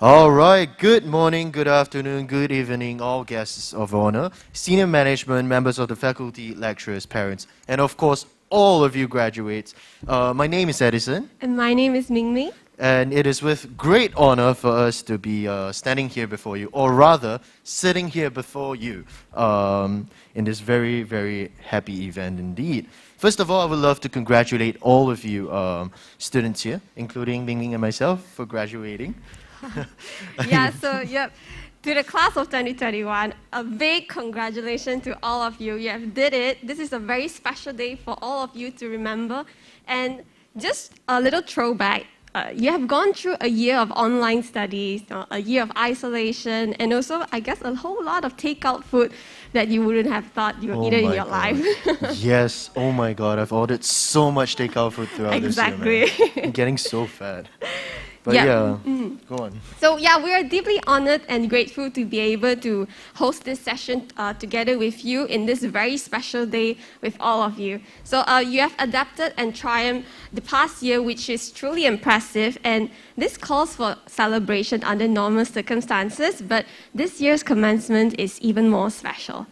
All right, good morning, good afternoon, good evening, all guests of honor, senior management, members of the faculty, lecturers, parents, and of course, all of you graduates. My name is Edison, And my name is Ming Ming. and it is with great honor for us to be standing here before you, or rather, sitting here before you in this very, very happy event indeed. First of all, I would love to congratulate all of you students here, including Ming Ming and myself, for graduating. To the class of 2021, a big congratulations to all of you. You have did it. This is a very special day for all of you to remember. And just a little throwback, you have gone through a year of online studies, a year of isolation, and also, I guess, a whole lot of takeout food that you wouldn't have thought you would eat in your life. Yes, oh my God, I've ordered so much takeout food throughout this year, man. I'm getting so fat. But go on. So we are deeply honored and grateful to be able to host this session together with you in this very special day with all of you. So you have adapted and triumphed the past year, which is truly impressive, and this calls for celebration under normal circumstances, but this year's commencement is even more special.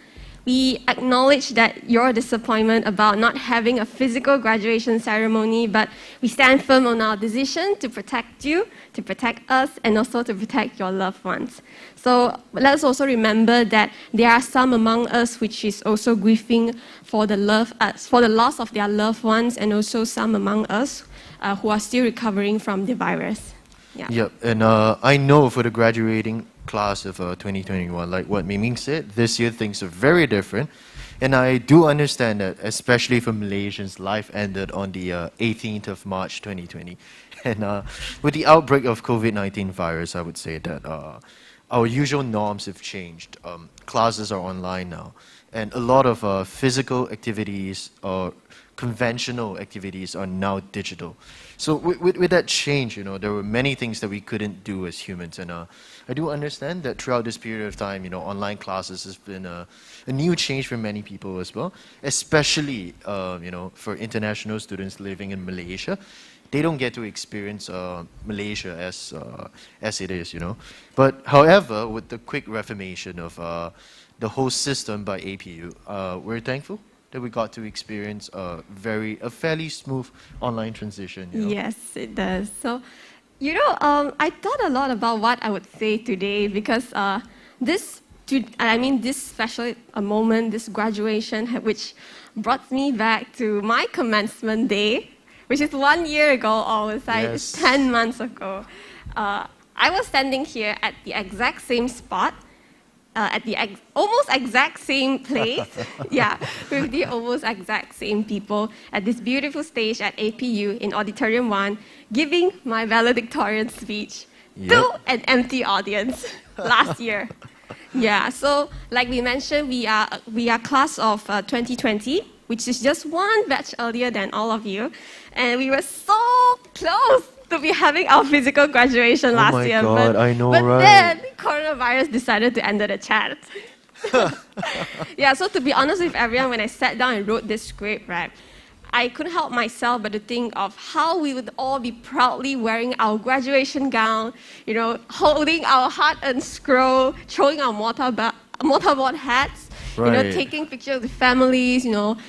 We acknowledge that your disappointment about not having a physical graduation ceremony, but we stand firm on our decision to protect you, to protect us, and also to protect your loved ones. So let us also remember that there are some among us which is also grieving for the loss of their loved ones, and also some among us who are still recovering from the virus. Yep, and I know for the graduating class of 2021, like what Ming Ming said, this year things are very different. And I do understand that, especially for Malaysians, life ended on the 18th of March 2020. And with the outbreak of COVID-19 virus, I would say that our usual norms have changed. Classes are online now. And a lot of physical activities or conventional activities are now digital. So with that change, there were many things that we couldn't do as humans. And I do understand that throughout this period of time, online classes has been a new change for many people as well, especially, for international students living in Malaysia. They don't get to experience Malaysia as it is, But however, with the quick reformation of the whole system by APU, we're thankful that we got to experience a fairly smooth online transition. Yes, it does. So, I thought a lot about what I would say today because this special moment, this graduation, which brought me back to my commencement day, which is 1 year ago almost, yes. 10 months ago. I was standing here at the exact same spot, at the almost exact same place, with the almost exact same people at this beautiful stage at APU in Auditorium 1, giving my valedictorian speech to an empty audience last year. So like we mentioned, we are class of 2020, which is just one batch earlier than all of you, and we were so close to be having our physical graduation last year. Oh my God, I know, but right? then coronavirus decided to enter the chat. So to be honest with everyone, when I sat down and wrote this script, right, I couldn't help myself but to think of how we would all be proudly wearing our graduation gown, holding our heart-earned scroll, throwing our mortarboard hats, right. Taking pictures with families,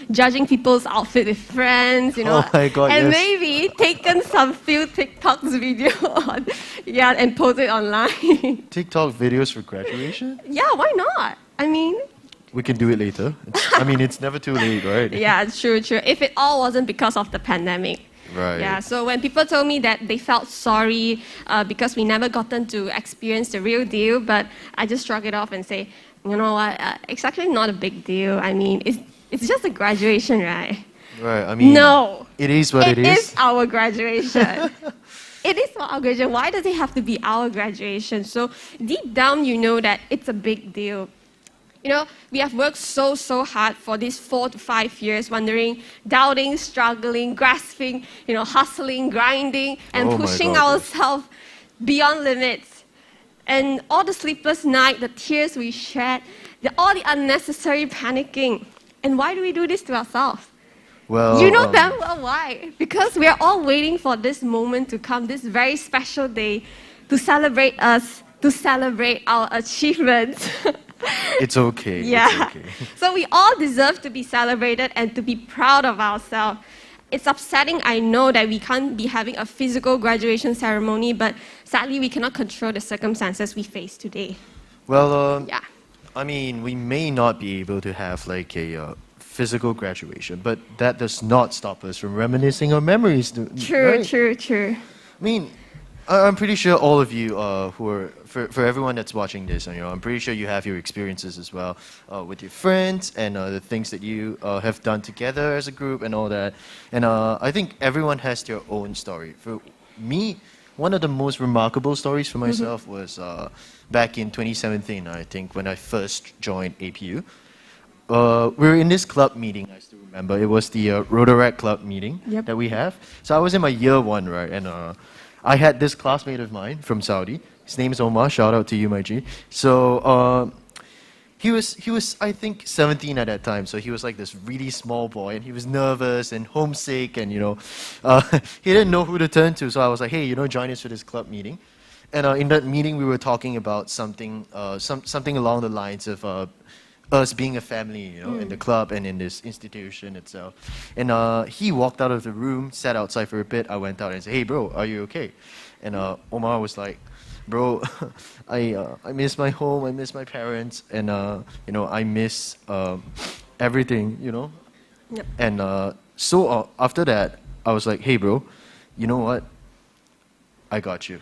judging people's outfit with friends, Oh my God, and yes. maybe taken some few TikToks video and post it online. TikTok videos for graduation? Yeah, why not? I mean, we can do it later. It's never too late, right? Yeah, true. If it all wasn't because of the pandemic. Right. Yeah, so when people told me that they felt sorry because we never gotten to experience the real deal, but I just shrug it off and say, you know what, it's actually not a big deal. I mean, it's just a graduation, right? Right, no. It is what it is. It is our graduation. It is our graduation. Why does it have to be our graduation? So deep down, you know that it's a big deal. We have worked so hard for these 4 to 5 years, wondering, doubting, struggling, grasping, hustling, grinding, and pushing ourselves beyond limits. And all the sleepless nights, the tears we shed, all the unnecessary panicking. And why do we do this to ourselves? Well, you know damn well why. Because we are all waiting for this moment to come, this very special day, to celebrate us, to celebrate our achievements. It's okay. Yeah. It's okay. So we all deserve to be celebrated and to be proud of ourselves. It's upsetting, I know, that we can't be having a physical graduation ceremony, but sadly we cannot control the circumstances we face today. Well, Yeah. I mean, we may not be able to have like a physical graduation, but that does not stop us from reminiscing our memories. True, Right? true, true. I mean, I'm pretty sure all of you who are, for everyone that's watching this, I'm pretty sure you have your experiences as well with your friends and the things that you have done together as a group and all that. And I think everyone has their own story. For me, one of the most remarkable stories for myself was back in 2017, I think, when I first joined APU. We were in this club meeting, I still remember. It was the Rotaract Club meeting Yep. that we have. So I was in my year one, right? And I had this classmate of mine from Saudi. His name is Omar. Shout out to you, my G. So he was I think 17 at that time. So he was like this really small boy, and he was nervous and homesick, and he didn't know who to turn to. So I was like, hey, join us for this club meeting. And in that meeting, we were talking about something along the lines of us being a family, in the club and in this institution itself. And he walked out of the room, sat outside for a bit. I went out and said, hey, bro, are you okay? And Omar was like, bro, I miss my home, I miss my parents, and, I miss everything, Yep. And so after that, I was like, hey, bro, you know what? I got you.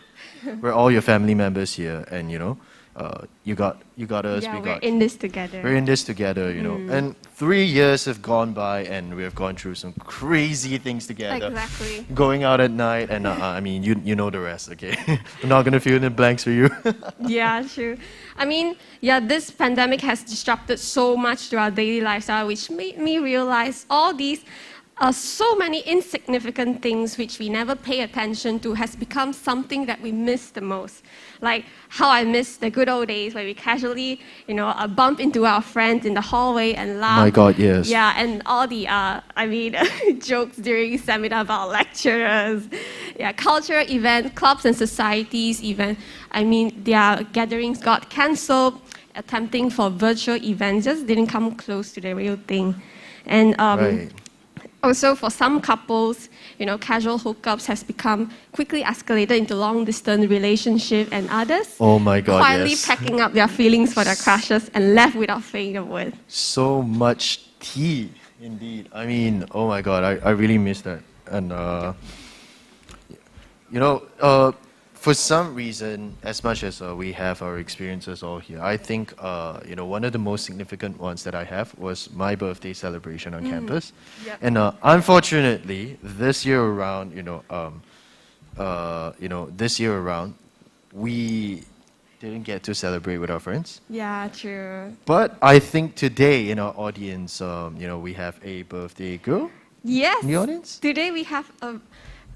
We're all your family members here, and, you got us, Yeah, we we're got in this together. we're in this together, And 3 years have gone by, and we have gone through some crazy things together. Exactly. Going out at night, and I mean, you know the rest, okay? I'm not gonna fill in the blanks for you. Yeah, true. I mean, yeah, this pandemic has disrupted so much to our daily lifestyle, which made me realize all these so many insignificant things which we never pay attention to has become something that we miss the most. Like how I miss the good old days where we casually, bump into our friends in the hallway and laugh. My God, yes. Yeah, and all the, jokes during seminar about lecturers. Yeah, cultural events, clubs and societies even. I mean, their gatherings got cancelled. Attempting for virtual events just didn't come close to the real thing. And Right. also, for some couples, casual hookups has become quickly escalated into long-distance relationship, and others Oh my God, quietly yes. packing up their feelings for their crushes and left without saying a word. So much tea, indeed. I mean, oh my God, I really miss that. And, for some reason, as much as we have our experiences all here, I think, one of the most significant ones that I have was my birthday celebration on campus. Yep. And unfortunately, this year around, we didn't get to celebrate with our friends. Yeah, true. But I think today in our audience, we have a birthday girl Yes. in the audience. Today we have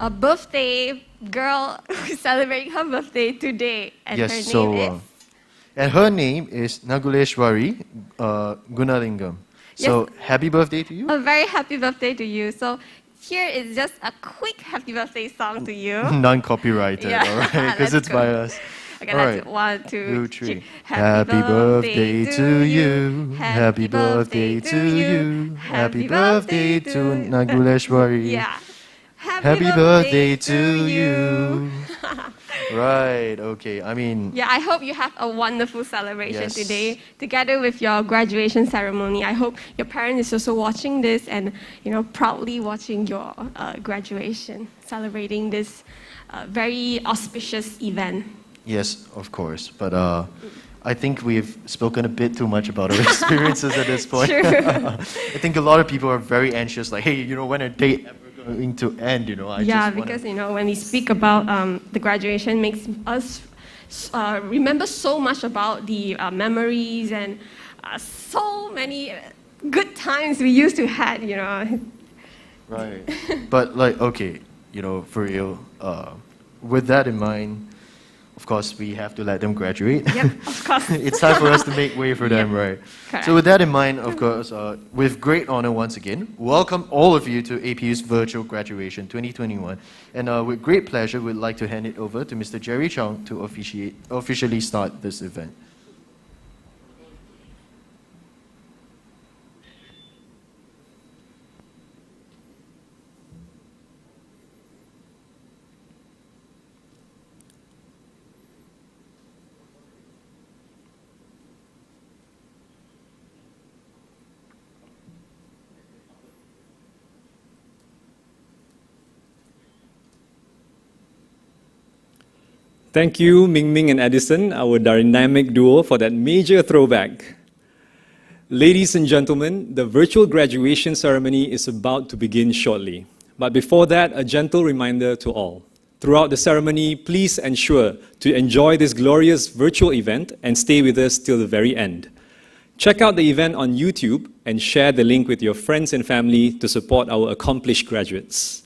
a birthday girl who's celebrating her birthday today, and Yes, her name so, is. and her name is Naguleshwari Gunalingam. So happy birthday to you. A very happy birthday to you. So here is just a quick happy birthday song to you. Non-copyrighted, Yeah. all right? Because Let's it's by go. us. Okay, All that's right. 1, 2, 3. Happy birthday to you. Happy birthday to you. Happy birthday to Naguleshwari. Yeah. Happy birthday to you. Right, okay. I mean, Yeah, I hope you have a wonderful celebration Yes. today together with your graduation ceremony. I hope your parent is also watching this and, proudly watching your graduation, celebrating this very auspicious event. yes, of course. But I think we've spoken a bit too much about our experiences at this point. True. I think a lot of people are very anxious, like, hey, when are date ever going to end? I Yeah, just wanna- because when we speak about the graduation, makes us remember so much about the memories and so many good times we used to had. Right. But okay, for real, with that in mind, of course, we have to let them graduate. Yep, of course. It's time for us to make way for them, right? Correct. So with that in mind, of course, with great honor once again, welcome all of you to APU's virtual graduation 2021. And with great pleasure, we'd like to hand it over to Mr. Jerry Chong to officially start this event. Thank you, Ming Ming and Edison, our dynamic duo, for that major throwback. Ladies and gentlemen, the virtual graduation ceremony is about to begin shortly. But before that, a gentle reminder to all. Throughout the ceremony, please ensure to enjoy this glorious virtual event and stay with us till the very end. Check out the event on YouTube and share the link with your friends and family to support our accomplished graduates.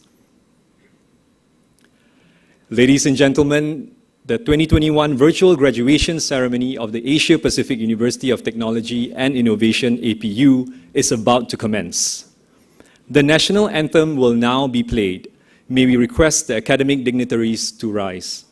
Ladies and gentlemen, the 2021 virtual graduation ceremony of the Asia Pacific University of Technology and Innovation, APU, is about to commence. The national anthem will now be played. May we request the academic dignitaries to rise.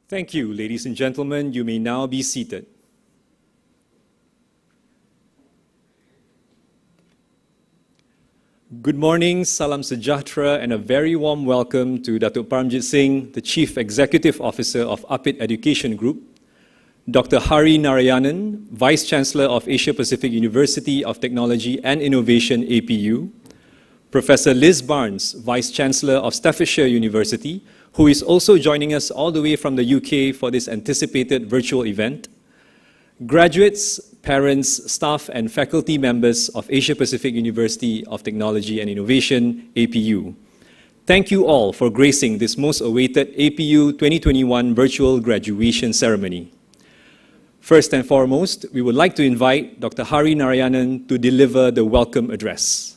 Thank you, ladies and gentlemen. You may now be seated. Good morning, salam sejahtera, and a very warm welcome to Datuk Paramjit Singh, the Chief Executive Officer of UPIT Education Group, Dr. Hari Narayanan, Vice Chancellor of Asia Pacific University of Technology and Innovation, APU, Professor Liz Barnes, Vice Chancellor of Staffordshire University, who is also joining us all the way from the UK for this anticipated virtual event, graduates, parents, staff, and faculty members of Asia Pacific University of Technology and Innovation, APU. Thank you all for gracing this most awaited APU 2021 virtual graduation ceremony. First and foremost, we would like to invite Dr. Hari Narayanan to deliver the welcome address.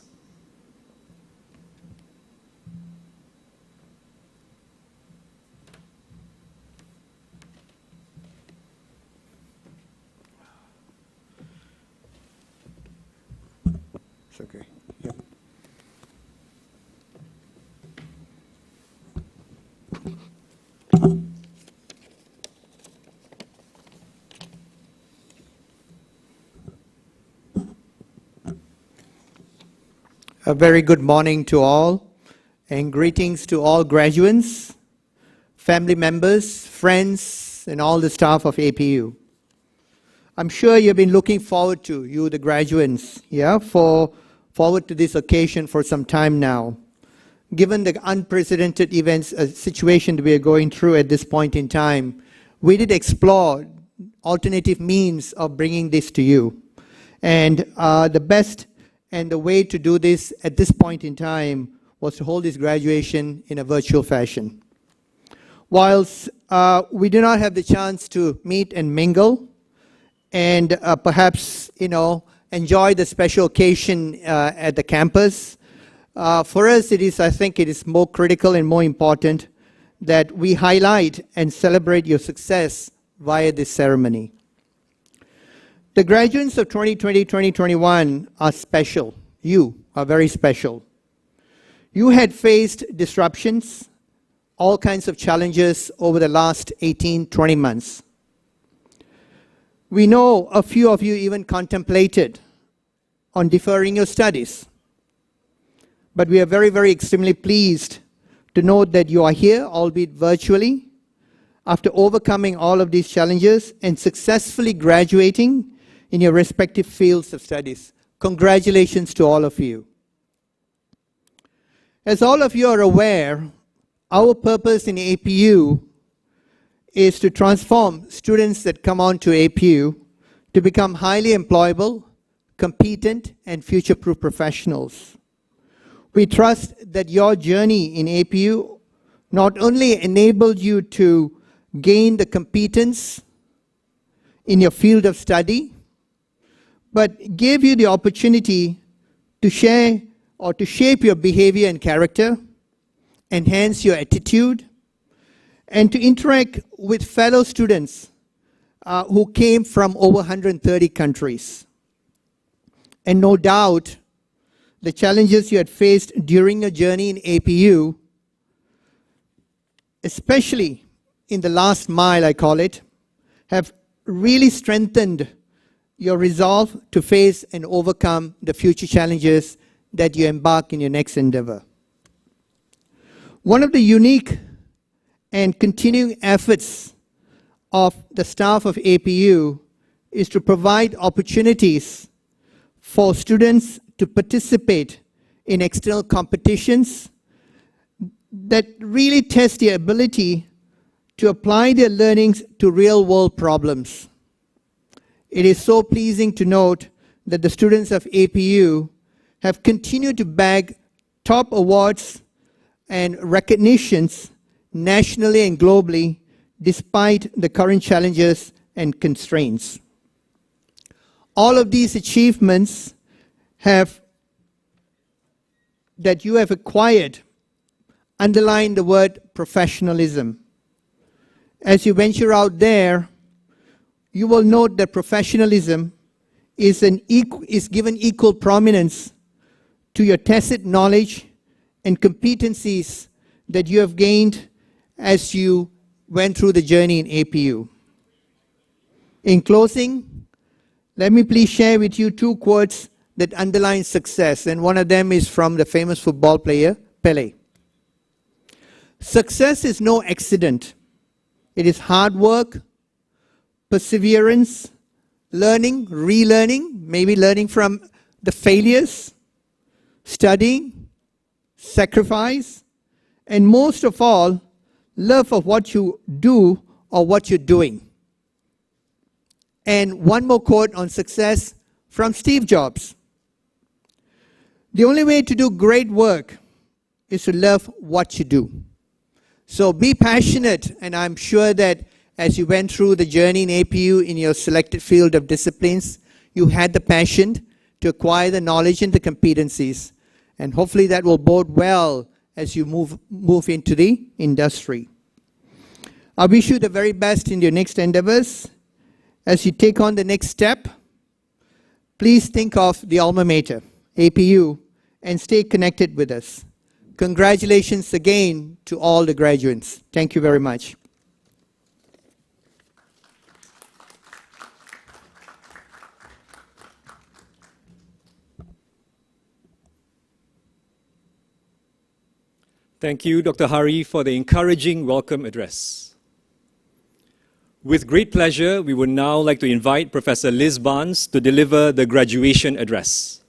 It's okay. Yep. A very good morning to all, and greetings to all graduates, family members, friends, and all the staff of APU. I'm sure you've been looking forward to, you the graduates, forward to this occasion for some time now. Given the unprecedented events, situation that we are going through at this point in time, we did explore alternative means of bringing this to you. And the best and the way to do this at this point in time was to hold this graduation in a virtual fashion. Whilst we do not have the chance to meet and mingle, and perhaps, enjoy the special occasion at the campus. For us, I think it is more critical and more important that we highlight and celebrate your success via this ceremony. The graduates of 2020-2021 are special. You are very special. You had faced disruptions, all kinds of challenges over the last 18-20 months. We know a few of you even contemplated on deferring your studies. But we are very, very extremely pleased to note that you are here, albeit virtually, after overcoming all of these challenges and successfully graduating in your respective fields of studies. Congratulations to all of you. As all of you are aware, our purpose in APU is to transform students that come on to APU to become highly employable, competent, and future-proof professionals. We trust that your journey in APU not only enabled you to gain the competence in your field of study, but gave you the opportunity to share or to shape your behavior and character, enhance your attitude, and to interact with fellow students who came from over 130 countries. And no doubt, the challenges you had faced during your journey in APU, especially in the last mile, I call it, have really strengthened your resolve to face and overcome the future challenges that you embark in your next endeavor. One of the unique and continuing efforts of the staff of APU is to provide opportunities for students to participate in external competitions that really test their ability to apply their learnings to real-world problems. It is so pleasing to note that the students of APU have continued to bag top awards and recognitions nationally and globally despite the current challenges and constraints. All of these achievements that you have acquired underline the word professionalism. As you venture out there, you will note that professionalism is given equal prominence to your tacit knowledge and competencies that you have gained as you went through the journey in APU. In closing, let me please share with you two quotes that underline success, and one of them is from the famous football player, Pelé. Success is no accident. It is hard work, perseverance, learning, relearning, maybe learning from the failures, studying, sacrifice, and most of all, love of what you do or what you're doing. And one more quote on success from Steve Jobs. The only way to do great work is to love what you do. So be passionate, and I'm sure that as you went through the journey in APU in your selected field of disciplines, you had the passion to acquire the knowledge and the competencies. And hopefully that will bode well as you move into the industry. I wish you the very best in your next endeavors. As you take on the next step, please think of the alma mater, APU, and stay connected with us. Congratulations again to all the graduates. Thank you very much. Thank you, Dr. Hari, for the encouraging welcome address. With great pleasure, we would now like to invite Professor Liz Barnes to deliver the graduation address.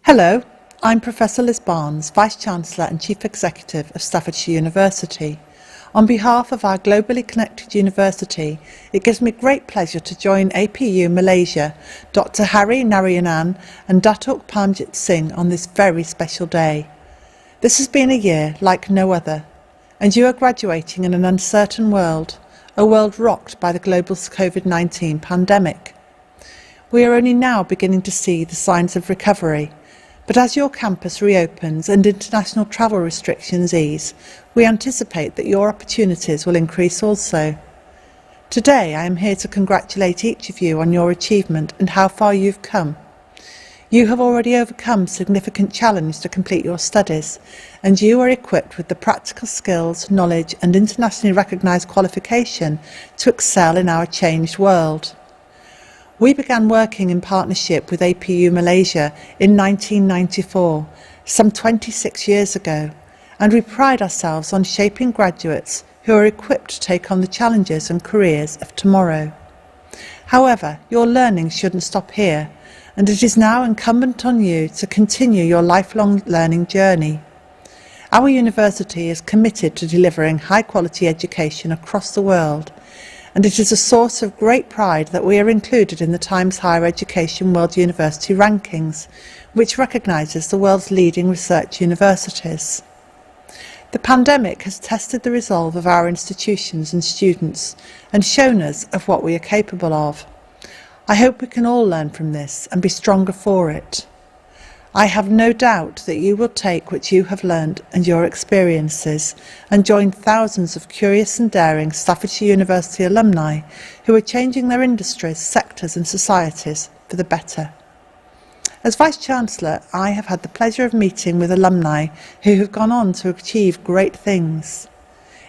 Hello, I'm Professor Liz Barnes, Vice-Chancellor and Chief Executive of Staffordshire University. On behalf of our globally connected university, it gives me great pleasure to join APU Malaysia, Dr. Hari Narayanan and Datuk Parmjit Singh on this very special day. This has been a year like no other, and you are graduating in an uncertain world, a world rocked by the global COVID-19 pandemic. We are only now beginning to see the signs of recovery, but as your campus reopens and international travel restrictions ease, we anticipate that your opportunities will increase also. Today I am here to congratulate each of you on your achievement and how far you've come. You have already overcome significant challenge to complete your studies, and you are equipped with the practical skills, knowledge and internationally recognised qualification to excel in our changed world. We began working in partnership with APU Malaysia in 1994, some 26 years ago, and we pride ourselves on shaping graduates who are equipped to take on the challenges and careers of tomorrow. However, your learning shouldn't stop here, and it is now incumbent on you to continue your lifelong learning journey. Our university is committed to delivering high-quality education across the world, and it is a source of great pride that we are included in the Times Higher Education World University Rankings, which recognises the world's leading research universities. The pandemic has tested the resolve of our institutions and students and shown us of what we are capable of. I hope we can all learn from this and be stronger for it. I have no doubt that you will take what you have learned and your experiences and join thousands of curious and daring Staffordshire University alumni who are changing their industries, sectors and societies for the better. As Vice-Chancellor, I have had the pleasure of meeting with alumni who have gone on to achieve great things.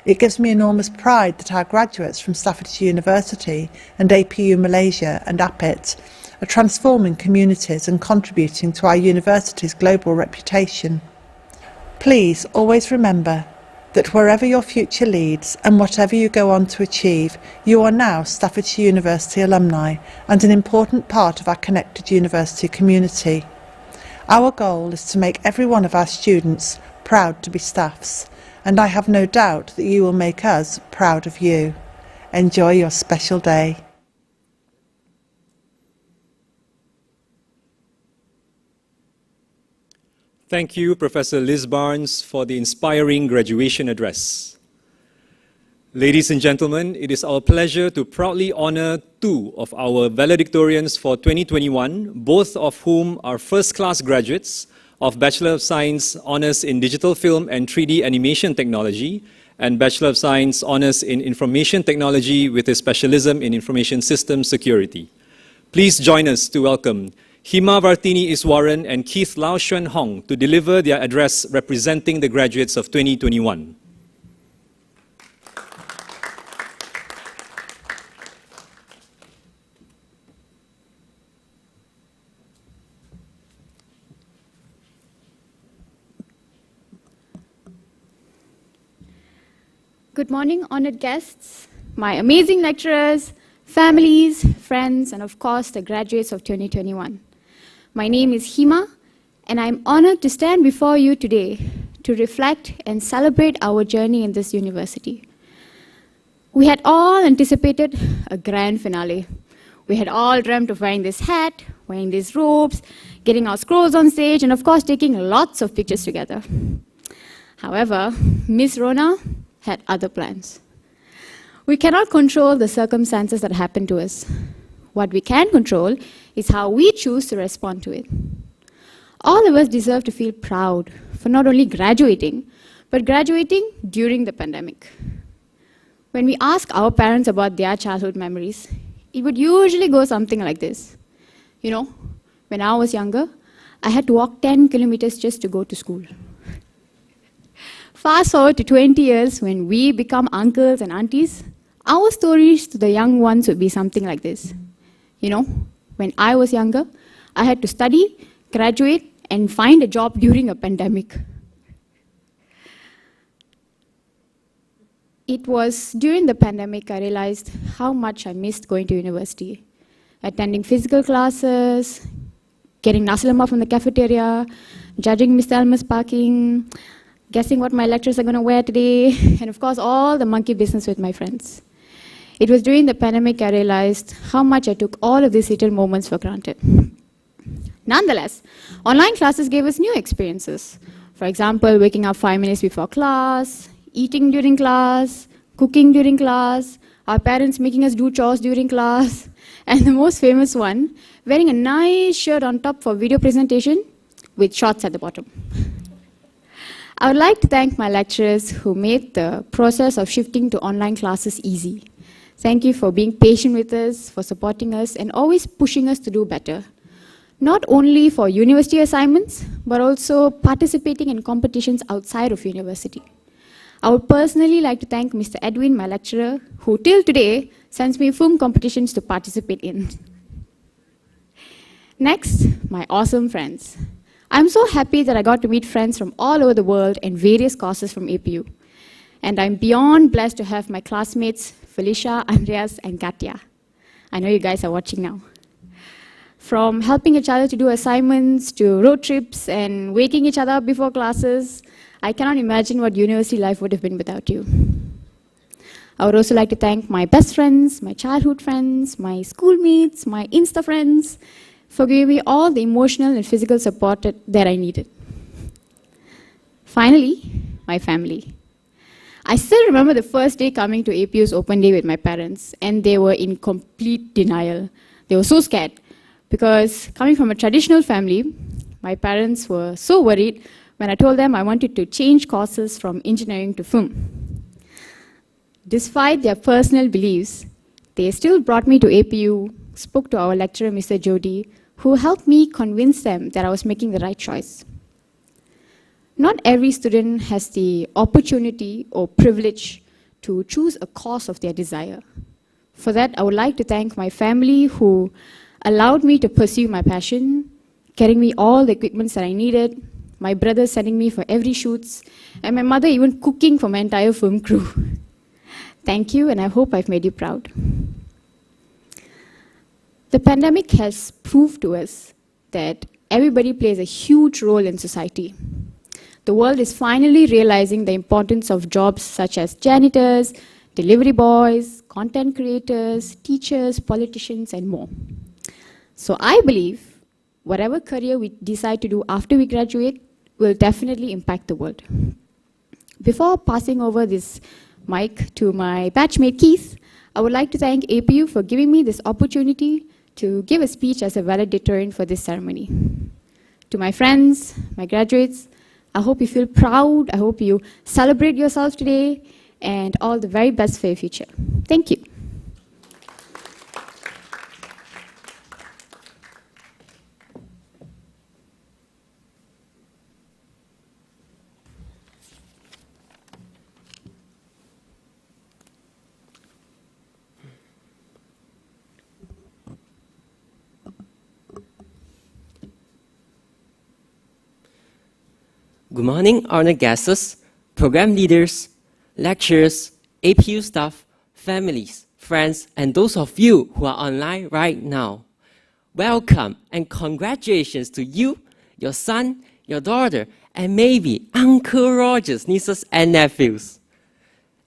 It gives me enormous pride that our graduates from Staffordshire University and APU Malaysia and APIT are transforming communities and contributing to our university's global reputation. Please always remember that wherever your future leads and whatever you go on to achieve, you are now Staffordshire University alumni and an important part of our connected university community. Our goal is to make every one of our students proud to be staffs, and I have no doubt that you will make us proud of you. Enjoy your special day. Thank you, Professor Liz Barnes, for the inspiring graduation address. Ladies and gentlemen, it is our pleasure to proudly honor two of our valedictorians for 2021, both of whom are first-class graduates of Bachelor of Science Honours in Digital Film and 3D Animation Technology and Bachelor of Science Honours in Information Technology with a specialism in Information Systems Security. Please join us to welcome Hima Vartini Iswaran and Keith Lau Xuan Hong to deliver their address representing the graduates of 2021. Good morning, honored guests, my amazing lecturers, families, friends, and of course, the graduates of 2021. My name is Hima, and I'm honored to stand before you today to reflect and celebrate our journey in this university. We had all anticipated a grand finale. We had all dreamt of wearing this hat, wearing these robes, getting our scrolls on stage, and of course, taking lots of pictures together. However, Miss Rona had other plans. We cannot control the circumstances that happen to us. What we can control is how we choose to respond to it. All of us deserve to feel proud for not only graduating, but graduating during the pandemic. When we ask our parents about their childhood memories, it would usually go something like this. You know, when I was younger, I had to walk 10 kilometers just to go to school. Fast forward to 20 years, when we become uncles and aunties, our stories to the young ones would be something like this. You know, when I was younger, I had to study, graduate, and find a job during a pandemic. It was during the pandemic I realized how much I missed going to university, attending physical classes, getting nasi lemak from the cafeteria, judging Mr. Elmer's parking, guessing what my lecturers are going to wear today, and of course, all the monkey business with my friends. It was during the pandemic I realized how much I took all of these little moments for granted. Nonetheless, online classes gave us new experiences. For example, waking up 5 minutes before class, eating during class, cooking during class, our parents making us do chores during class, and the most famous one, wearing a nice shirt on top for video presentation with shorts at the bottom. I would like to thank my lecturers who made the process of shifting to online classes easy. Thank you for being patient with us, for supporting us, and always pushing us to do better. Not only for university assignments, but also participating in competitions outside of university. I would personally like to thank Mr. Edwin, my lecturer, who till today sends me film competitions to participate in. Next, my awesome friends. I'm so happy that I got to meet friends from all over the world and various courses from APU. And I'm beyond blessed to have my classmates, Felicia, Andreas, and Katya. I know you guys are watching now. From helping each other to do assignments, to road trips, and waking each other up before classes, I cannot imagine what university life would have been without you. I would also like to thank my best friends, my childhood friends, my schoolmates, my Insta friends, for giving me all the emotional and physical support that I needed. Finally, my family. I still remember the first day coming to APU's open day with my parents, and they were in complete denial. They were so scared, because coming from a traditional family, my parents were so worried when I told them I wanted to change courses from engineering to film. Despite their personal beliefs, they still brought me to APU, spoke to our lecturer, Mr. Jody, who helped me convince them that I was making the right choice. Not every student has the opportunity or privilege to choose a course of their desire. For that, I would like to thank my family who allowed me to pursue my passion, getting me all the equipment that I needed, my brother sending me for every shoots, and my mother even cooking for my entire film crew. Thank you, and I hope I've made you proud. The pandemic has proved to us that everybody plays a huge role in society. The world is finally realizing the importance of jobs such as janitors, delivery boys, content creators, teachers, politicians, and more. So I believe whatever career we decide to do after we graduate will definitely impact the world. Before passing over this mic to my batchmate Keith, I would like to thank APU for giving me this opportunity to give a speech as a valedictorian for this ceremony. To my friends, my graduates, I hope you feel proud, I hope you celebrate yourself today, and all the very best for your future. Thank you. Good morning, honored guests, program leaders, lecturers, APU staff, families, friends, and those of you who are online right now. Welcome and congratulations to you, your son, your daughter, and maybe Uncle Roger's nieces and nephews.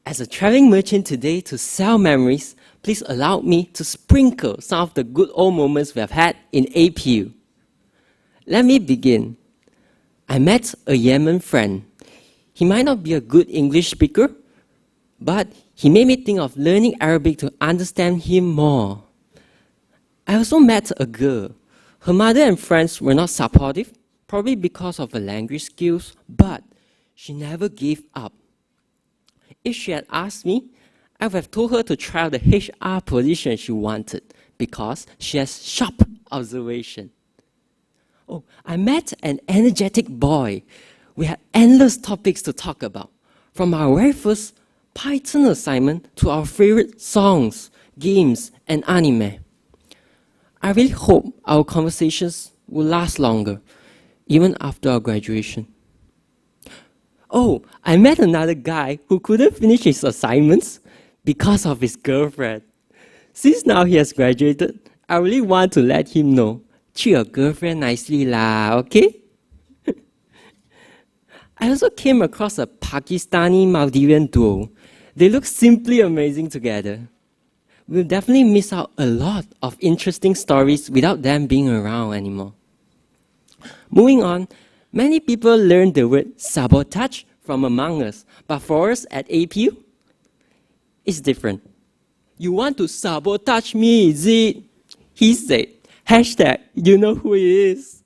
As a traveling merchant today to sell memories, please allow me to sprinkle some of the good old moments we have had in APU. Let me begin. I met a Yemen friend. He might not be a good English speaker, but he made me think of learning Arabic to understand him more. I also met a girl. Her mother and friends were not supportive, probably because of her language skills, but she never gave up. If she had asked me, I would have told her to try out the HR position she wanted, because she has sharp observation. Oh, I met an energetic boy. We had endless topics to talk about, from our very first Python assignment to our favorite songs, games, and anime. I really hope our conversations will last longer, even after our graduation. Oh, I met another guy who couldn't finish his assignments because of his girlfriend. Since now he has graduated, I really want to let him know, treat your girlfriend nicely lah, okay? I also came across a Pakistani-Maldivian duo. They look simply amazing together. We'll definitely miss out a lot of interesting stories without them being around anymore. Moving on, many people learned the word sabotage from among us, but for us at APU, it's different. You want to sabotage me, is it? He said, hashtag, you know who he is.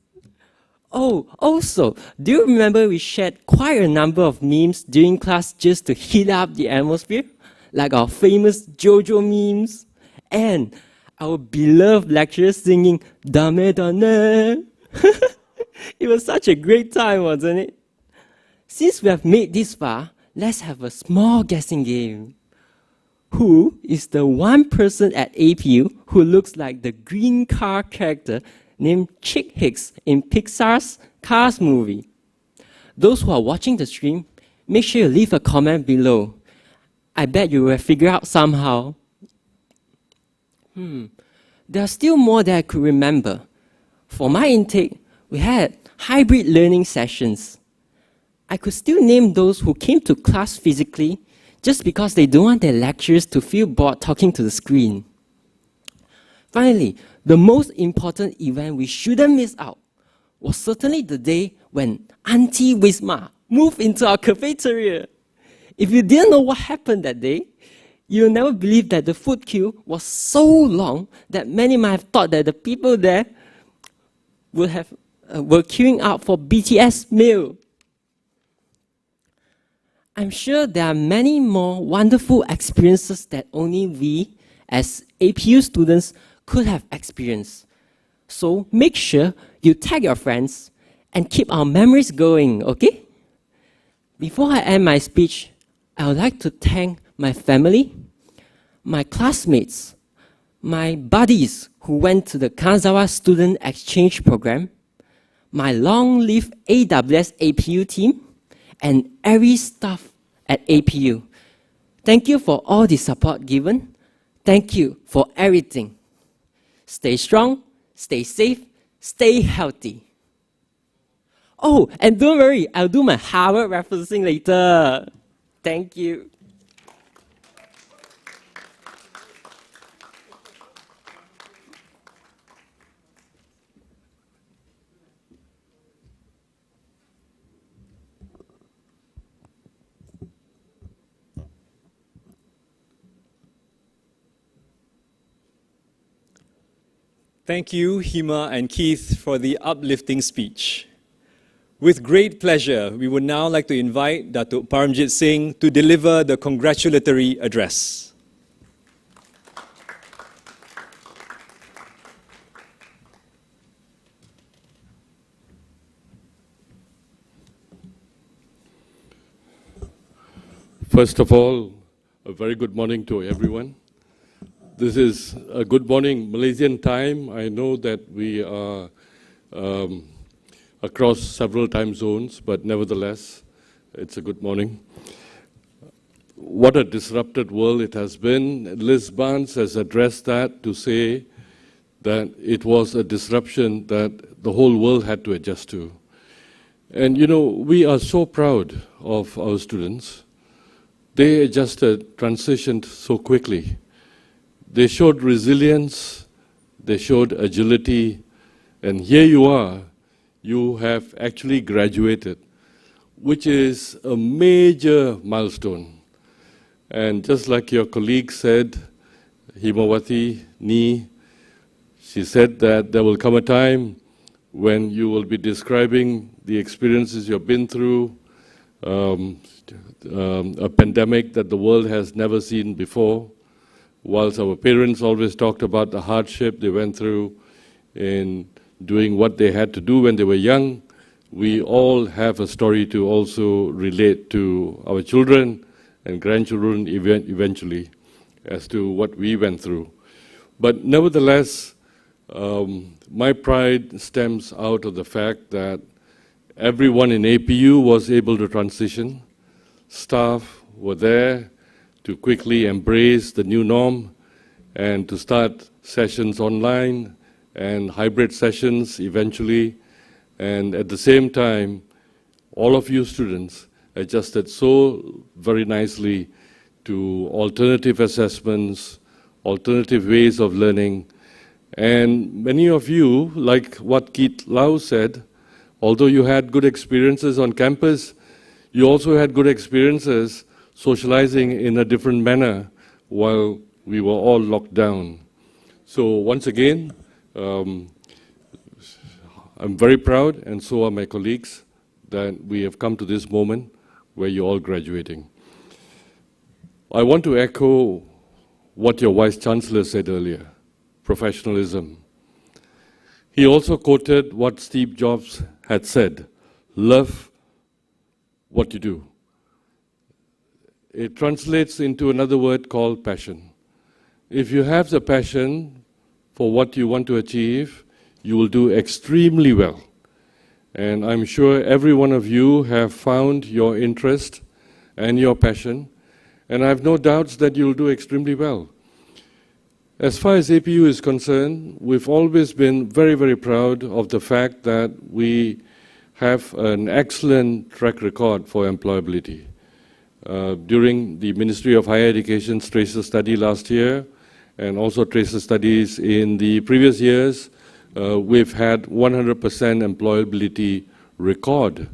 Oh, also, do you remember we shared quite a number of memes during class just to heat up the atmosphere? Like our famous JoJo memes and our beloved lecturer singing Dame Dane. It was such a great time, wasn't it? Since we have made this far, let's have a small guessing game. Who is the one person at APU who looks like the green car character named Chick Hicks in Pixar's Cars movie? Those who are watching the stream, make sure you leave a comment below. I bet you will figure out somehow. There are still more that I could remember. For my intake, we had hybrid learning sessions. I could still name those who came to class physically just because they don't want their lecturers to feel bored talking to the screen. Finally, the most important event we shouldn't miss out was certainly the day when Auntie Wisma moved into our cafeteria. If you didn't know what happened that day, you'll never believe that the food queue was so long that many might have thought that the people there were queuing up for BTS meal. I'm sure there are many more wonderful experiences that only we, as APU students, could have experienced. So make sure you tag your friends and keep our memories going, okay? Before I end my speech, I would like to thank my family, my classmates, my buddies who went to the Kanazawa Student Exchange Program, my long-lived AWS APU team, and every staff at APU. Thank you for all the support given. Thank you for everything. Stay strong, stay safe, stay healthy. Oh, and don't worry, I'll do my Harvard referencing later. Thank you. Thank you, Hima and Keith, for the uplifting speech. With great pleasure, we would now like to invite Datuk Paramjit Singh to deliver the congratulatory address. First of all, a very good morning to everyone. This is a good morning Malaysian time. I know that we are across several time zones, but nevertheless, it's a good morning. What a disrupted world it has been. Liz Barnes has addressed that to say that it was a disruption that the whole world had to adjust to. And you know, we are so proud of our students. They adjusted, transitioned so quickly. They showed resilience, they showed agility, and here you are, you have actually graduated, which is a major milestone. And just like your colleague said, Himawati Ni, she said that there will come a time when you will be describing the experiences you've been through, a pandemic that the world has never seen before. Whilst our parents always talked about the hardship they went through in doing what they had to do when they were young, we all have a story to also relate to our children and grandchildren eventually as to what we went through. But nevertheless, my pride stems out of the fact that everyone in APU was able to transition. Staff were there to quickly embrace the new norm and to start sessions online and hybrid sessions eventually. And at the same time, all of you students adjusted so very nicely to alternative assessments, alternative ways of learning. And many of you, like what Keith Lau said, although you had good experiences on campus, you also had good experiences socializing in a different manner while we were all locked down. So once again, I'm very proud, and so are my colleagues, that we have come to this moment where you're all graduating. I want to echo what your Vice Chancellor said earlier, professionalism. He also quoted what Steve Jobs had said, love what you do. It translates into another word called passion. If you have the passion for what you want to achieve, you will do extremely well. And I'm sure every one of you have found your interest and your passion, and I have no doubts that you'll do extremely well. As far as APU is concerned, we've always been very, very proud of the fact that we have an excellent track record for employability. During the Ministry of Higher Education's Tracer study last year, and also Tracer studies in the previous years, we've had 100% employability record.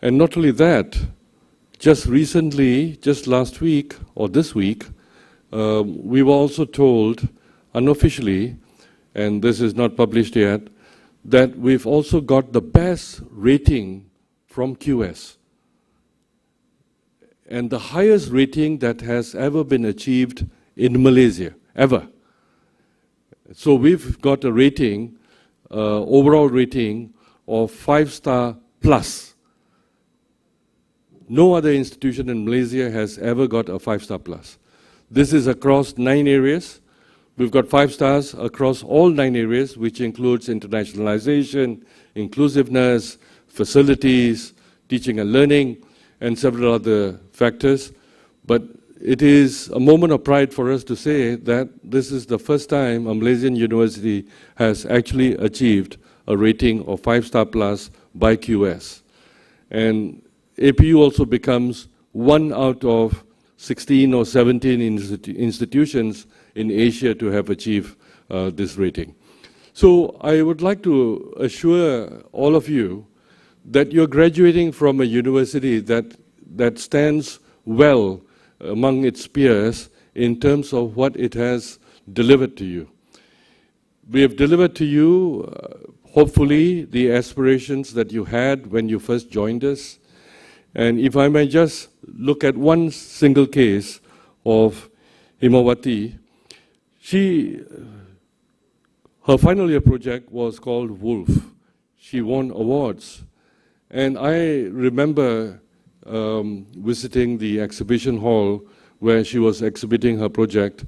And not only that, just recently, just last week or this week, we were also told unofficially, and this is not published yet, that we've also got the best rating from QS, and the highest rating that has ever been achieved in Malaysia, ever. So we've got a rating, overall rating of 5-star plus. No other institution in Malaysia has ever got a 5-star plus. This is across 9 areas. We've got 5 stars across all 9 areas, which includes internationalization, inclusiveness, facilities, teaching and learning, and several other factors. But it is a moment of pride for us to say that this is the first time a Malaysian university has actually achieved a rating of 5-star plus by QS. And APU also becomes one out of 16 or 17 institutions in Asia to have achieved this rating. So I would like to assure all of you that you're graduating from a university that stands well among its peers in terms of what it has delivered to you. We have delivered to you, hopefully, the aspirations that you had when you first joined us. And if I may just look at one single case of Himawati, her final year project was called Wolf. She won awards. And I remember visiting the exhibition hall where she was exhibiting her project.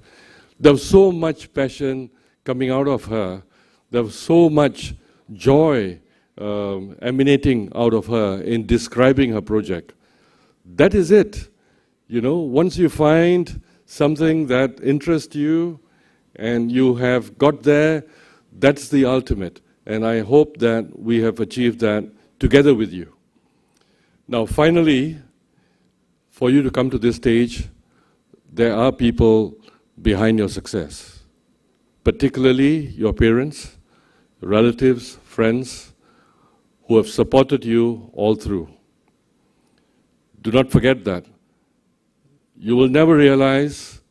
There was so much passion coming out of her. There was so much joy emanating out of her in describing her project. That is it. You know, once you find something that interests you and you have got there, that's the ultimate. And I hope that we have achieved that together with you. Now, finally, for you to come to this stage, there are people behind your success, particularly your parents, relatives, friends, who have supported you all through. Do not forget that. You will never realize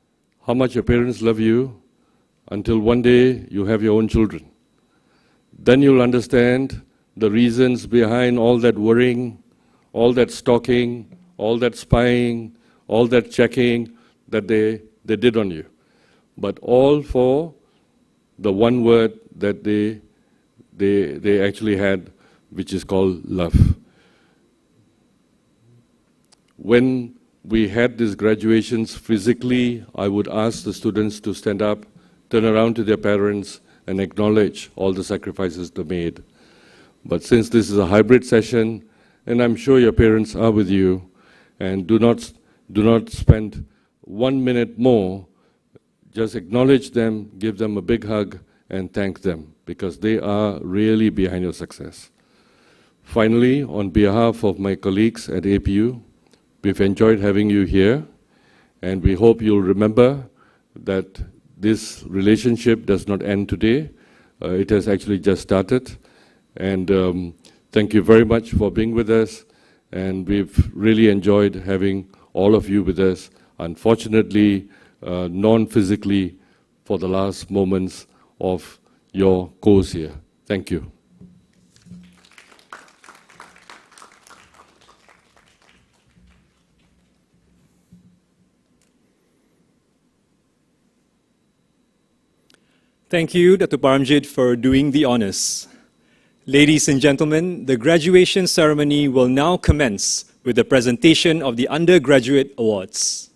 how much your parents love you until one day you have your own children. Then you'll understand the reasons behind all that worrying, all that stalking, all that spying, all that checking that they did on you. But all for the one word that they actually had, which is called love. When we had these graduations physically, I would ask the students to stand up, turn around to their parents, and acknowledge all the sacrifices they made. But since this is a hybrid session, and I'm sure your parents are with you, and do not spend 1 minute more, just acknowledge them, give them a big hug, and thank them, because they are really behind your success. Finally, on behalf of my colleagues at APU, we've enjoyed having you here, and we hope you'll remember that this relationship does not end today. It has actually just started. And thank you very much for being with us, and we've really enjoyed having all of you with us. Unfortunately, non-physically for the last moments of your course here. Thank you. Thank you, Dr. Paramjit, for doing the honors. Ladies and gentlemen, the graduation ceremony will now commence with the presentation of the undergraduate awards.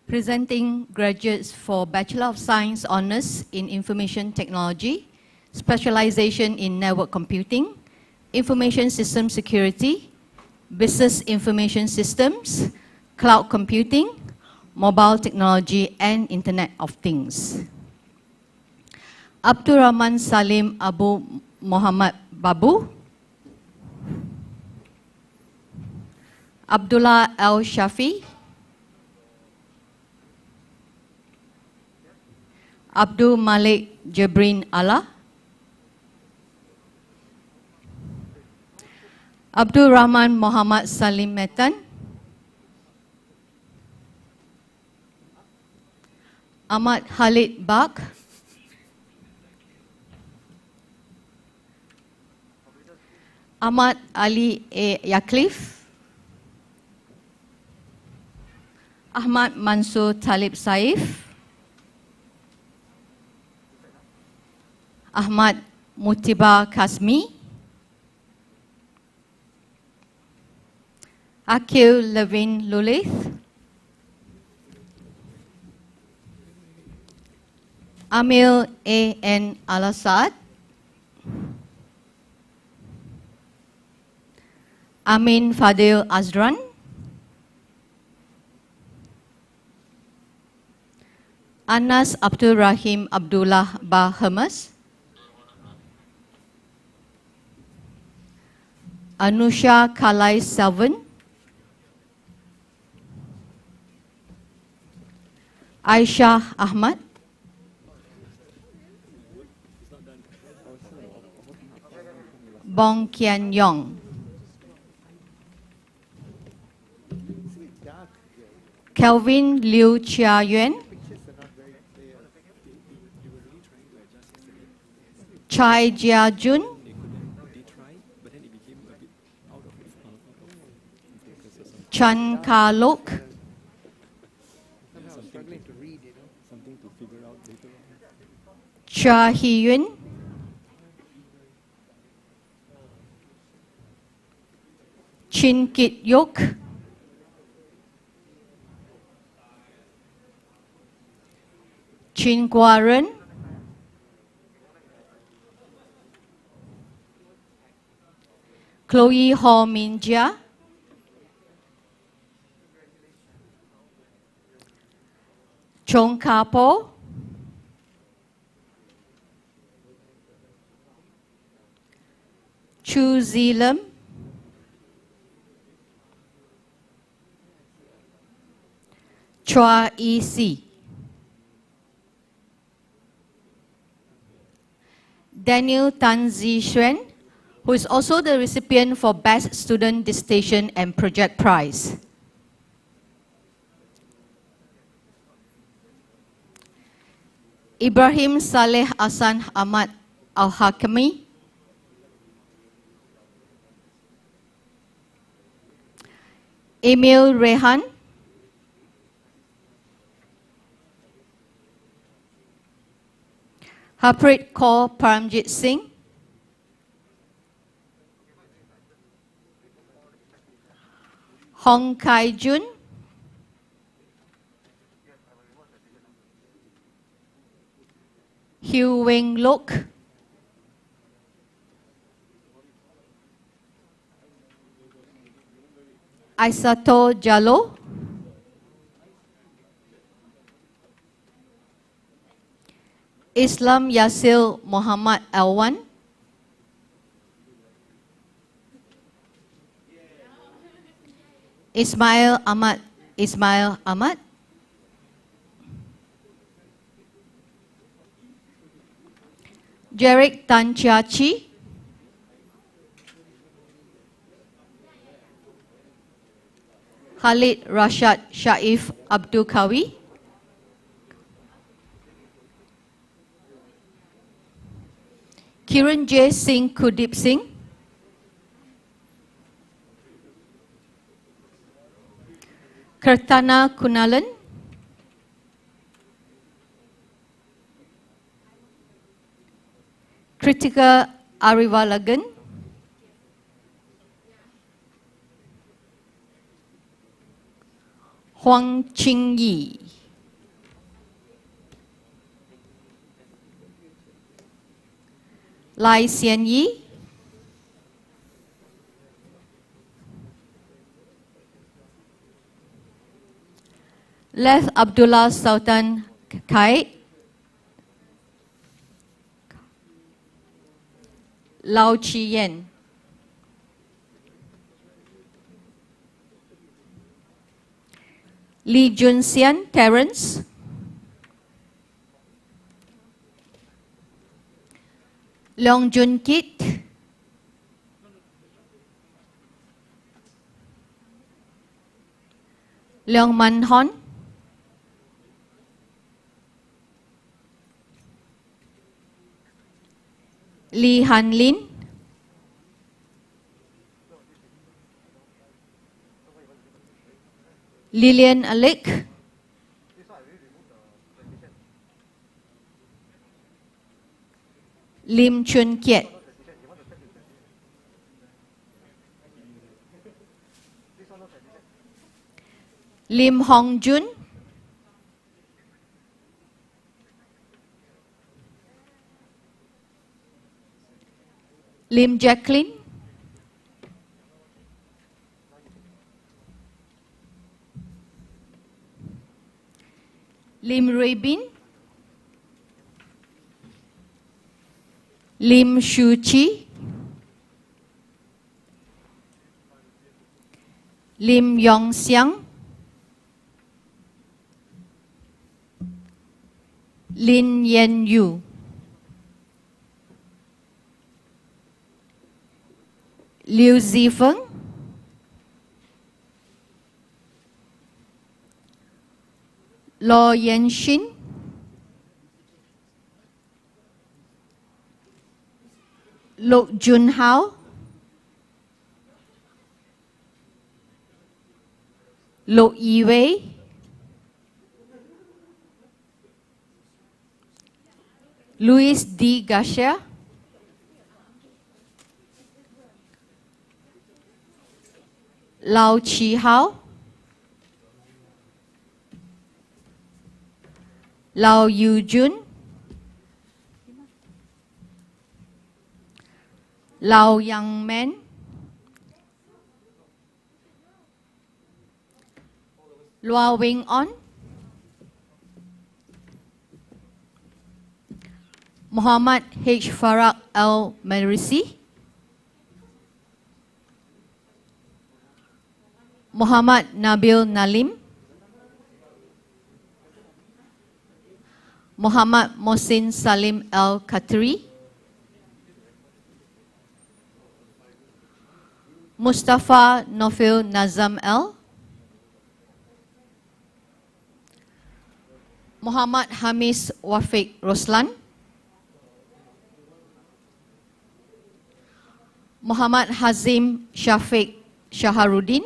Presenting graduates for Bachelor of Science Honours in Information Technology, Specialization in Network Computing, Information System Security, Business Information Systems, Cloud Computing, Mobile Technology and Internet of Things. Abdul Rahman Salim Abu Muhammad Babu, Abdullah Al Shafi, Abdul Malik Jabrin Allah, Abdul Rahman Muhammad Salim Metan, Ahmad Khalid Bak, Ahmad Ali A. Yaklif, Ahmad Mansur Talib Saif, Ahmad Mutiba Kasmi, Akil Levin Lulith, Amil A. N. Al-Assad, Amin Fadil Azran, Anas Abdul Rahim Abdullah Bahamas, Anusha Kalai Selvan, Aisha Ahmad, Bong Kian Yong, Kelvin Liu Chia Yuan, Chai Jia Jun, Chan Ka Lok, Cha Hee Yun, Chin Kit Yok, Chin Kwa Ren, Chloe Ho Min Jia, Chong Ka Po, Chu Zi Lim, Chua E Si, Daniel Tan Zi Xuan, who is also the recipient for Best Student Dissertation and Project Prize. Ibrahim Saleh Hasan Ahmad Al-Hakami, Emil Rehan, Harpreet Kaur Paramjit Singh, Hong Kai Jun, Hugh Weng Lok, Aisato Jallo, Islam Yasil Muhammad Alwan, Ismail Ahmad, Derek Tan Chia Chi, Khalid Rashad Shaif Abdul Kawi, Kiran J. Singh Kudip Singh, Kirtana Kunalan, Kritika Arivalagan, Huang Ching Yi, Lai Xian Yi, Les Abdullah Sultan Kai, Lau Chi Yen, Lee Jun Sian Terence, Leong Jun Kit, Leong Man Hon, Lee Han Lin, Lillian Alec, Lim Chun Kiet, Lim Hong Jun, Lim Jacqueline, Lim Rabin, Lim Shu Chi, Lim Yong Xiang, Lin Yen Yu, Liu Zifeng, Lo Yen Shin, Lok Jun Hao, Lok Yi Wei, Luis D. Garcia, Lau Chi Hao, Lau Yu Jun, Lau Yang Men, Lua Wing On, Muhammad H. Faraq Al-Marisi, Muhammad Nabil Nalim, Muhammad Mohsin Salim Al-Khatri, Mustafa Nofil Nazam L, Muhammad Hamis Wafiq Roslan, Muhammad Hazim Shafiq Shaharuddin,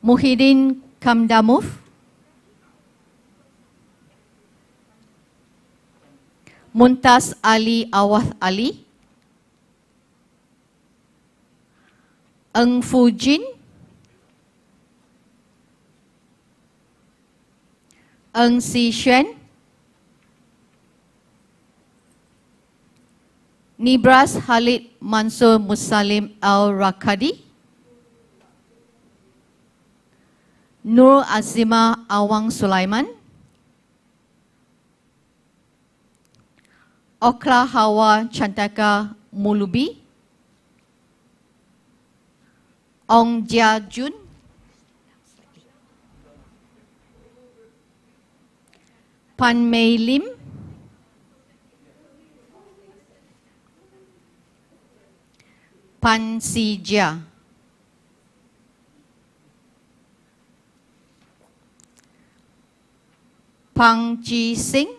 Muhyiddin Kamdamuf, Muntas Ali Awath Ali, Eng Fu Jin, Eng Si Xuan, Nibras Khalid Mansur Musalim Al-Rakadi, Nur Azima Awang Sulaiman, Okla Hawa Chantaka Mulubi, Ong Jia Jun, Pan Mei Lim, Pan Si Jia, Pang Ji Sing,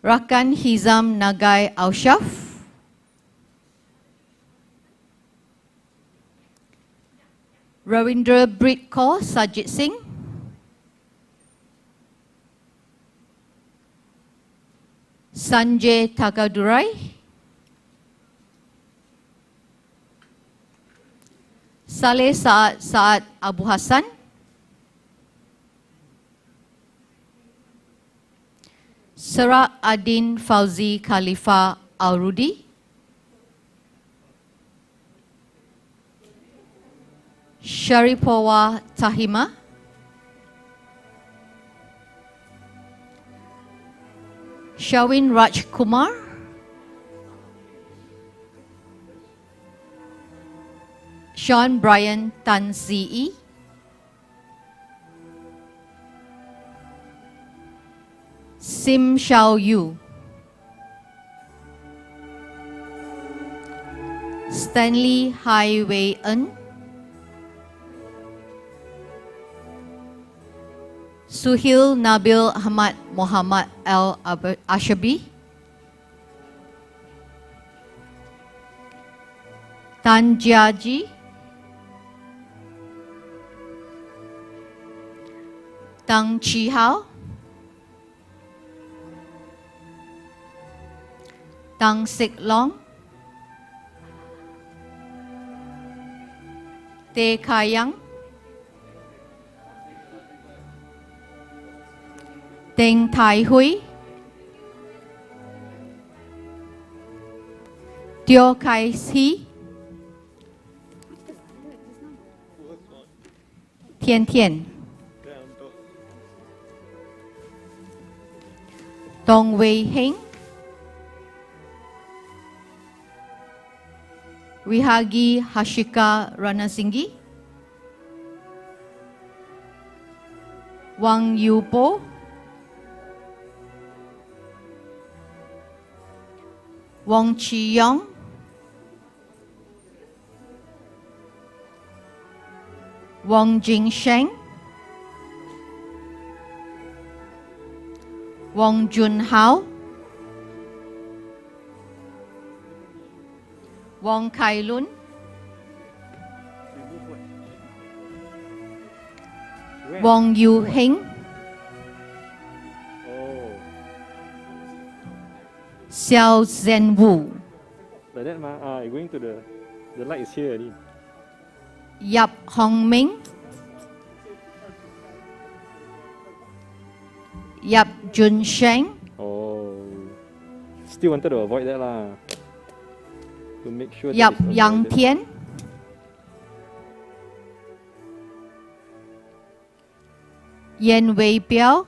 Rakan Hizam Nagai Aushaf, Ravindra Brit Kaur Sajit Singh, Sanjay Tagadurai, Saleh Saad Abu Hassan, Sarak Adin Fauzi Khalifa Al-Rudi, Sharipowa Tahima, Shawin Raj Kumar, Sean Brian Tan Zi, Sim Shao Yu, Stanley Hai Wei En, Suhil Nabil Ahmad Muhammad Al Ashabi, Tan Jiaji, Tang Chi Hao, Tang Sik Long, Teh Kayang, Teng Thai Hui, Teo Kai Si, Tian Tian, Tong Wei Heng, Wihagi Hashika Ranasinghe, Wang Yupo, Wong Chi Yong, Wong Jing Sheng, Wong Jun Hao, Wong Kai Lun, Wong Yu Heng, Xiao Zhen Wu, Like that, ma. Going to the light is here already. Yap Hong Ming, Yap Jun Sheng, Oh, still wanted to avoid that lah. To make sure. Yap that it's Yang avoided. Tian, Yen Wei Biao,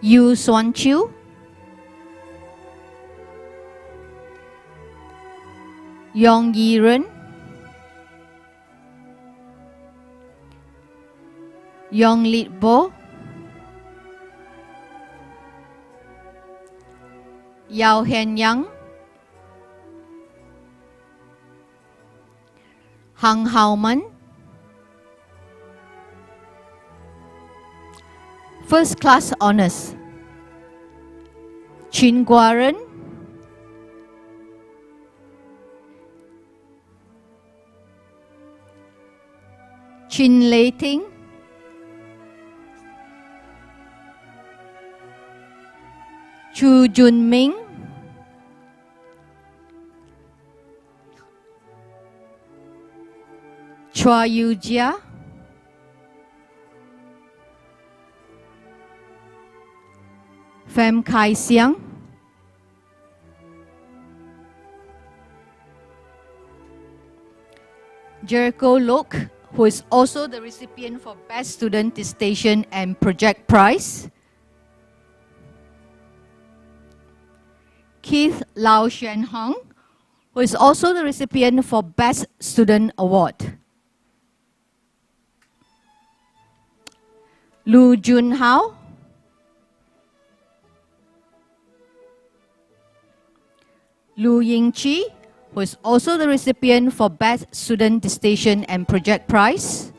Yu Xuan Chiu, Yong Yi Ren, Yong Lit Bo, Yao Hen Yang, Hang Hao Man, First Class Honours, Chin Guaren, Chin Lei Ting, Chu Jun Ming, Chua Yu Jia, Pham Khai Siang, Jericho Lok, who is also the recipient for Best Student Dissertation and Project Prize, Keith Lau Shen Hong, who is also the recipient for Best Student Award. Lu Jun Hao, Lu Ying Chi, who is also the recipient for Best Student Distinction and Project Prize.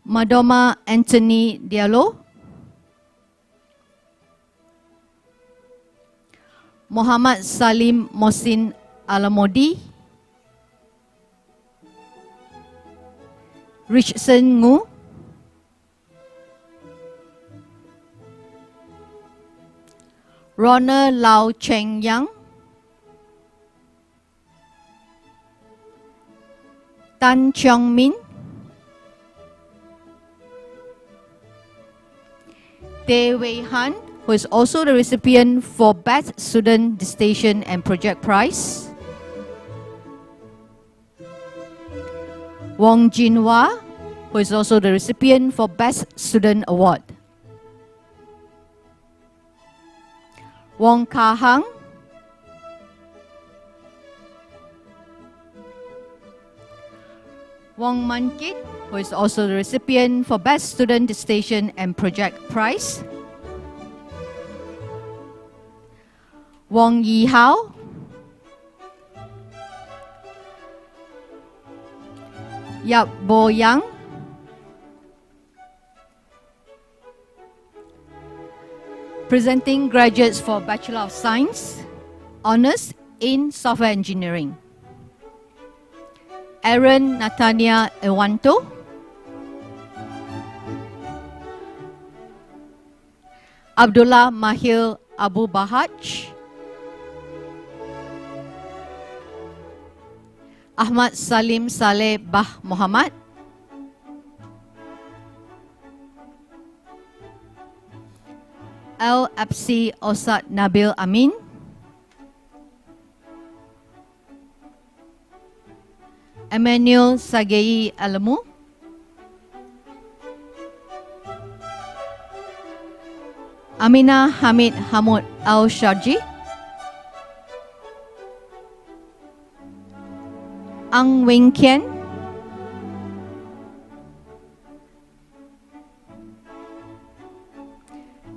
Madoma Anthony Diallo, Muhammad Salim Mohsin Alamodi, Richardson Ngu, Ronald Lau Cheng Yang, Tan Cheong Min, Tae Wei Han, who is also the recipient for Best Student Distinction and Project Prize. Wong Jin Hwa, who is also the recipient for Best Student Award. Wong Ka Hang, Wong Man Kit, who is also the recipient for Best Student Distinction and Project Prize. Wong Yi Hao, Yap Bo Yang, presenting graduates for Bachelor of Science, Honours in Software Engineering. Aaron Natania Ewanto, Abdullah Mahil Abu Bahaj, Ahmad Salim Saleh Bah Muhammad, Al Absi Osad Nabil Amin, Emmanuel Sagei Alamu, Amina Hamid Hamud Al Sharji, Ang Wing Kian,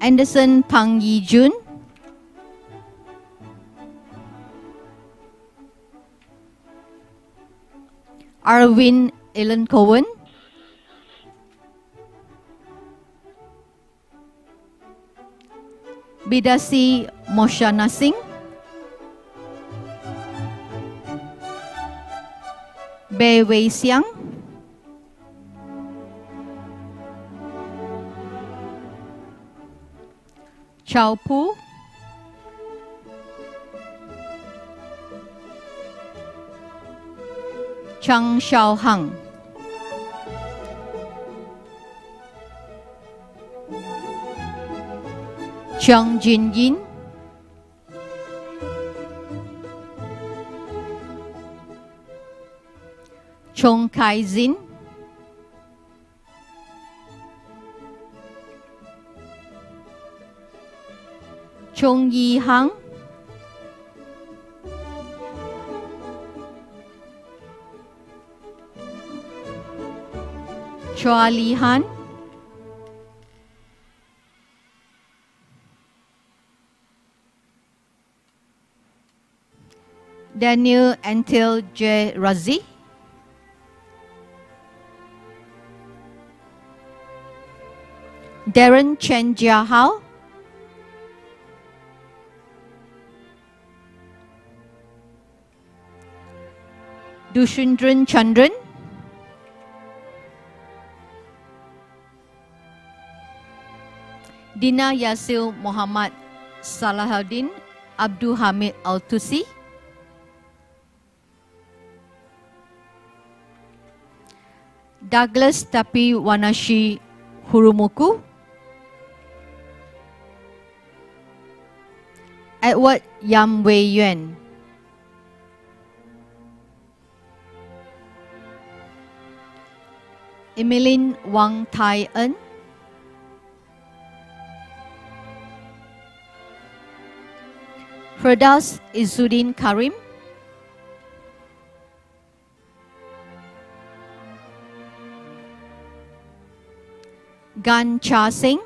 Anderson Pang Yi Jun, Arvin Ellen Cohen, Bidasi Moshana Singh, Bei Wei Xiang, Chao Pu, Chang Xiao Hang, Chang Jin Yin, Chong Kai Zin, Chong Yi Hang, Chua Li Han, Daniel Antil J. Razi, Darren Chen Jia Hao, Dushundran Chandran, Dina Yasil Muhammad Salahuddin Abdul Hamid Al-Tusi, Douglas Tapi Wanashi Hurumuku, Edward Yam Wei Yuan, Emmeline Wang Tai En, Firdaus Izzuddin Karim, Gan Cha Singh,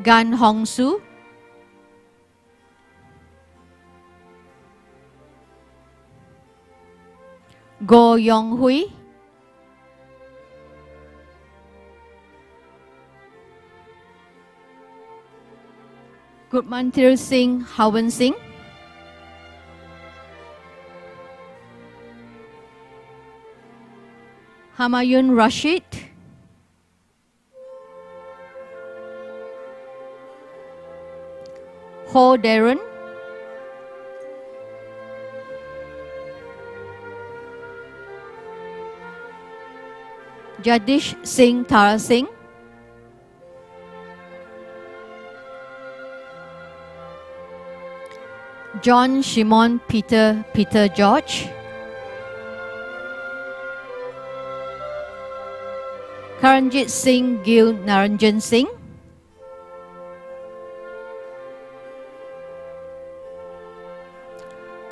Gan Hong Su, Go Yong Hui, Gurmantir Singh Hawan Singh, Humayun Rashid, Ho Darren, Jadish Singh Tara Singh, John Shimon Peter George, Karanjit Singh Gil Naranjan Singh,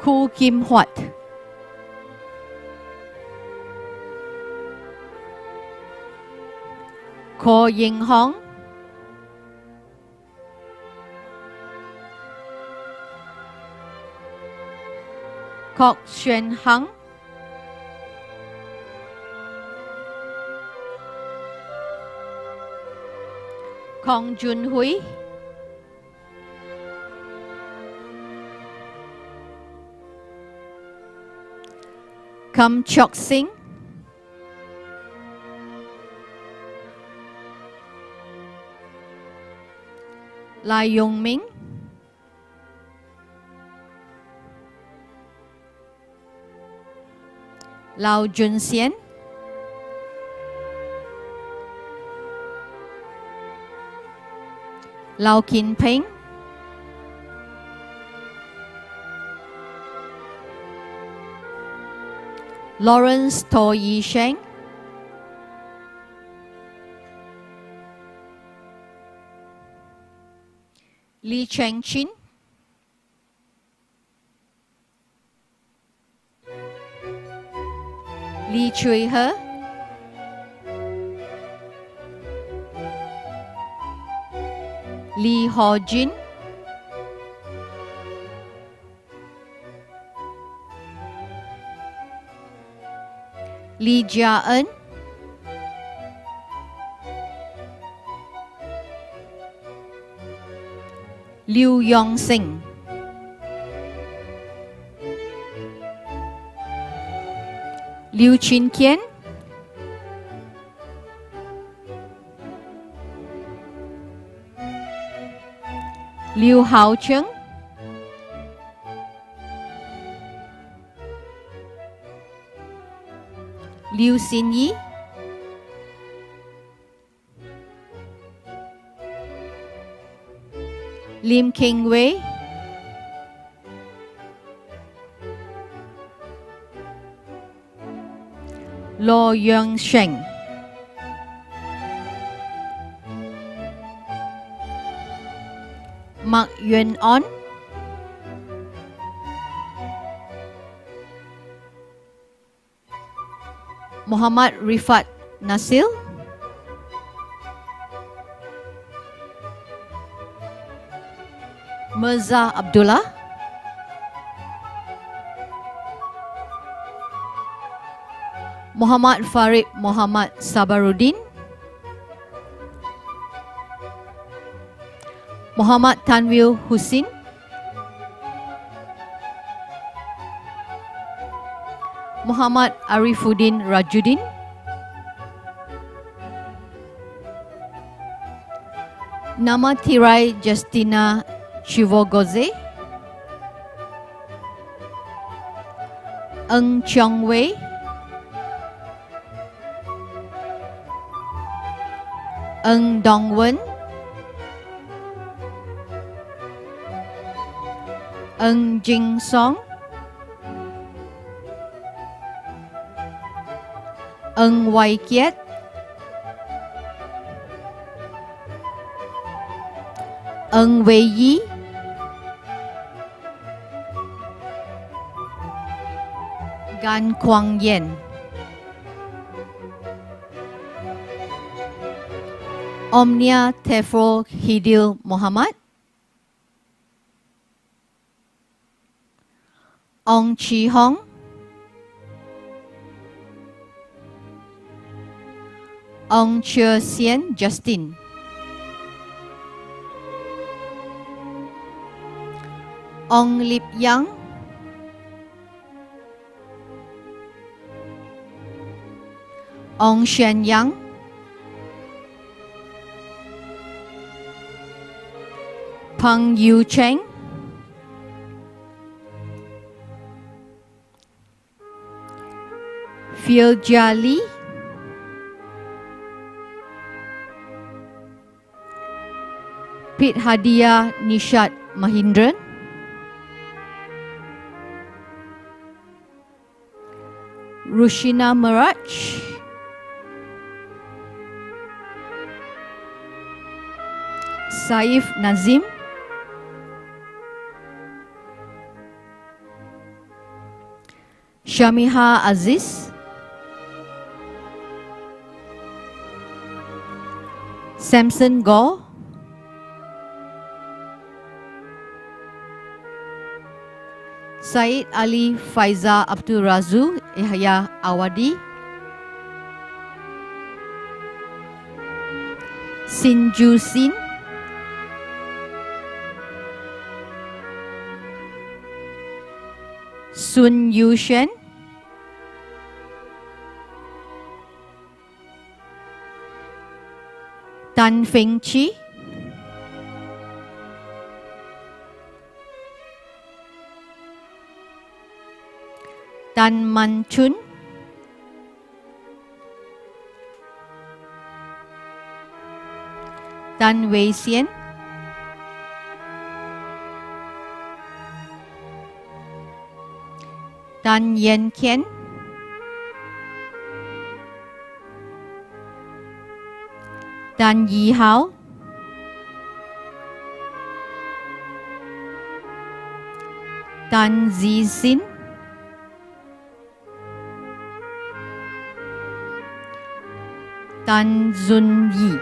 Khu Kim Huat, Ko Ying Hong, Kok Xuan Hang, Kong Jun Hui, Kam Chok Singh, Lai Yong Ming, Lau Jun Xian, Lau Kin Peng, Lawrence To Yi Sheng, Lee Cheng Chin, Lee Chui He, Lee Ho Jin, Lee Jia Eun, Liu Yong Sing, Liu Chin Kian, Liu Hao Chung, Liu Xin Yi, Lim King Wei, Lo Yeung Sheng, Mak Yuan On, Muhammad Rifat Nasil, Mirza Abdullah, Muhammad Farid Muhammad Sabaruddin, Muhammad Tanwil Husin, Muhammad Arifuddin Rajuddin, Nama Tirai Justina Chivogoze, Ng Cheong Wei, Ng Dong Wen, Ng Jing Song, Ng Wai Kiat, Eng Wei Yi, Gan Kwang Yen, Omnia Tefro Hidil Muhammad, Ong Chi Hong, Ong Chue Sien Justin, Ong Lip Yang, Ong Shen Yang, Peng Yu Cheng, Phil Jia Li, Pit Hadia Nishat Mahindran, Rushina Maraj, Saif Nazim, Shamiha Aziz, Samson Gore, Said Ali Faiza Abdul Razu Yahya Awadi, Sinju Sin, Sun Yushen, Tan Feng Chi, Tan Man Chun, Tan Wei Xian, Tan Yen Kien, Tan Yi Hao, Tan Zi Xin, Tan Zun Yi,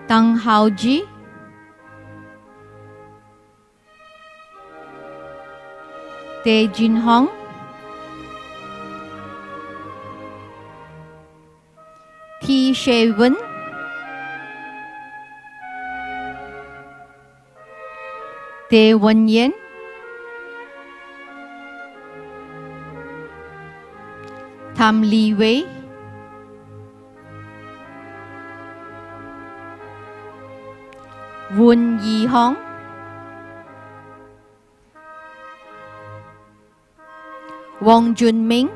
Tang Hao Ji, Teh Jin Hong, Thi She Wen, Teh Wen Yen, Tham Li Wei, Wun Yi Hong, Wong Jun Ming,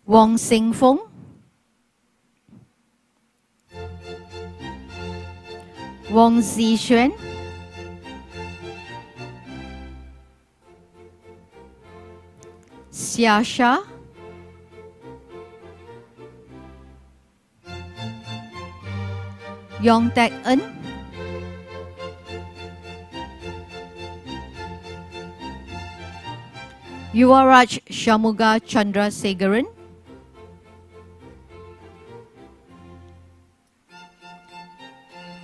Wong Sing Fung, Wong Zi Xuan, Xia Sha, Yong Tek Ân, Yuvaraj Shamuga Chandrasegaran,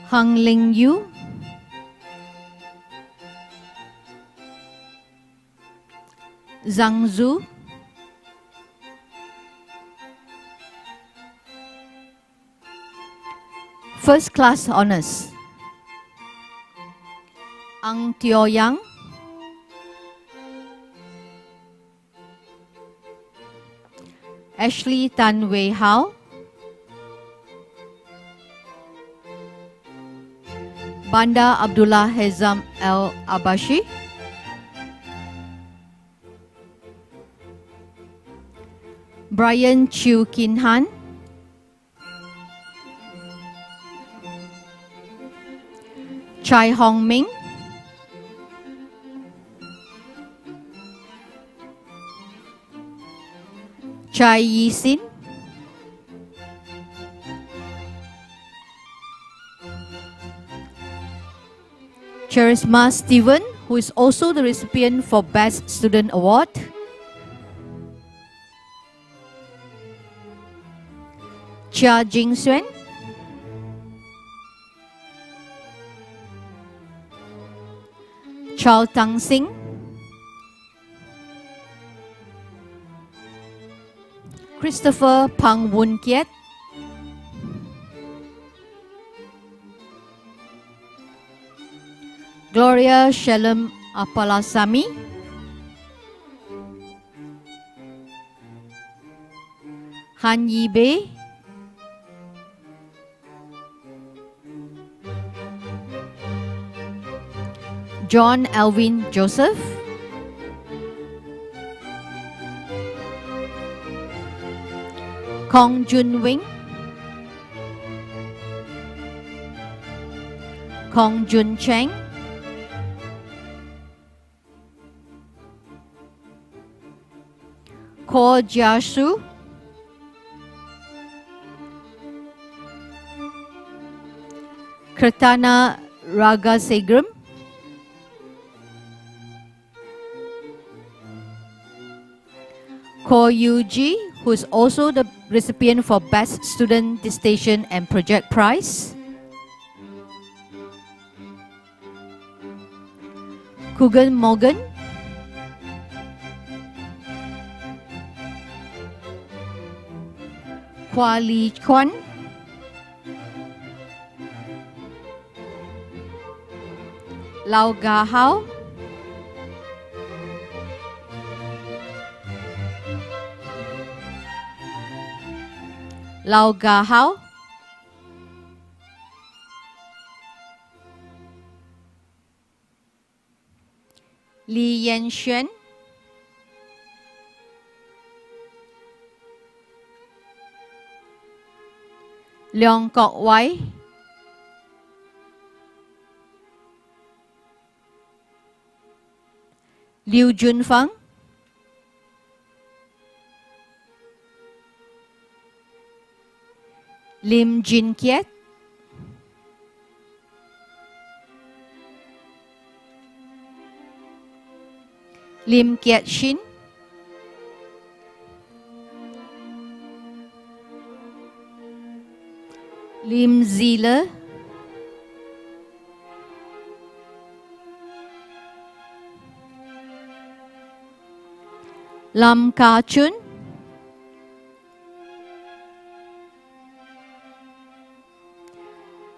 Hang Ling Yu, Zhang Zhu, First Class Honours, Ang Teo Yang, Ashley Tan Wei Hao, Banda Abdullah Hezam Al Abashi, Brian Chew Kin Han, Chai Hong Ming, Chai Yi Sin, Charisma Steven, who is also the recipient for Best Student Award. Chia Jing Xuan, Chao Tang Sing, Christopher Pang Woon Kiet, Gloria Shalom Apalasamy, Han Yi Bei, John Alvin Joseph, Kong Jun Wing, Kong Jun Cheng, Ko Jia Su, Kirtana Ragasegaram, Ko Yu Ji, who is also the recipient for Best Student Distinction and Project Prize. Kugan Morgan, Kwa Li Kwan, Lau Ga Hao, Lau Ga Hao, Li Yan Xuan, Leong Kok Wai, Liu Junfang, Lim Jin Kiet, Lim Kiet Shin, Lim Zile, Lam Ka Chun,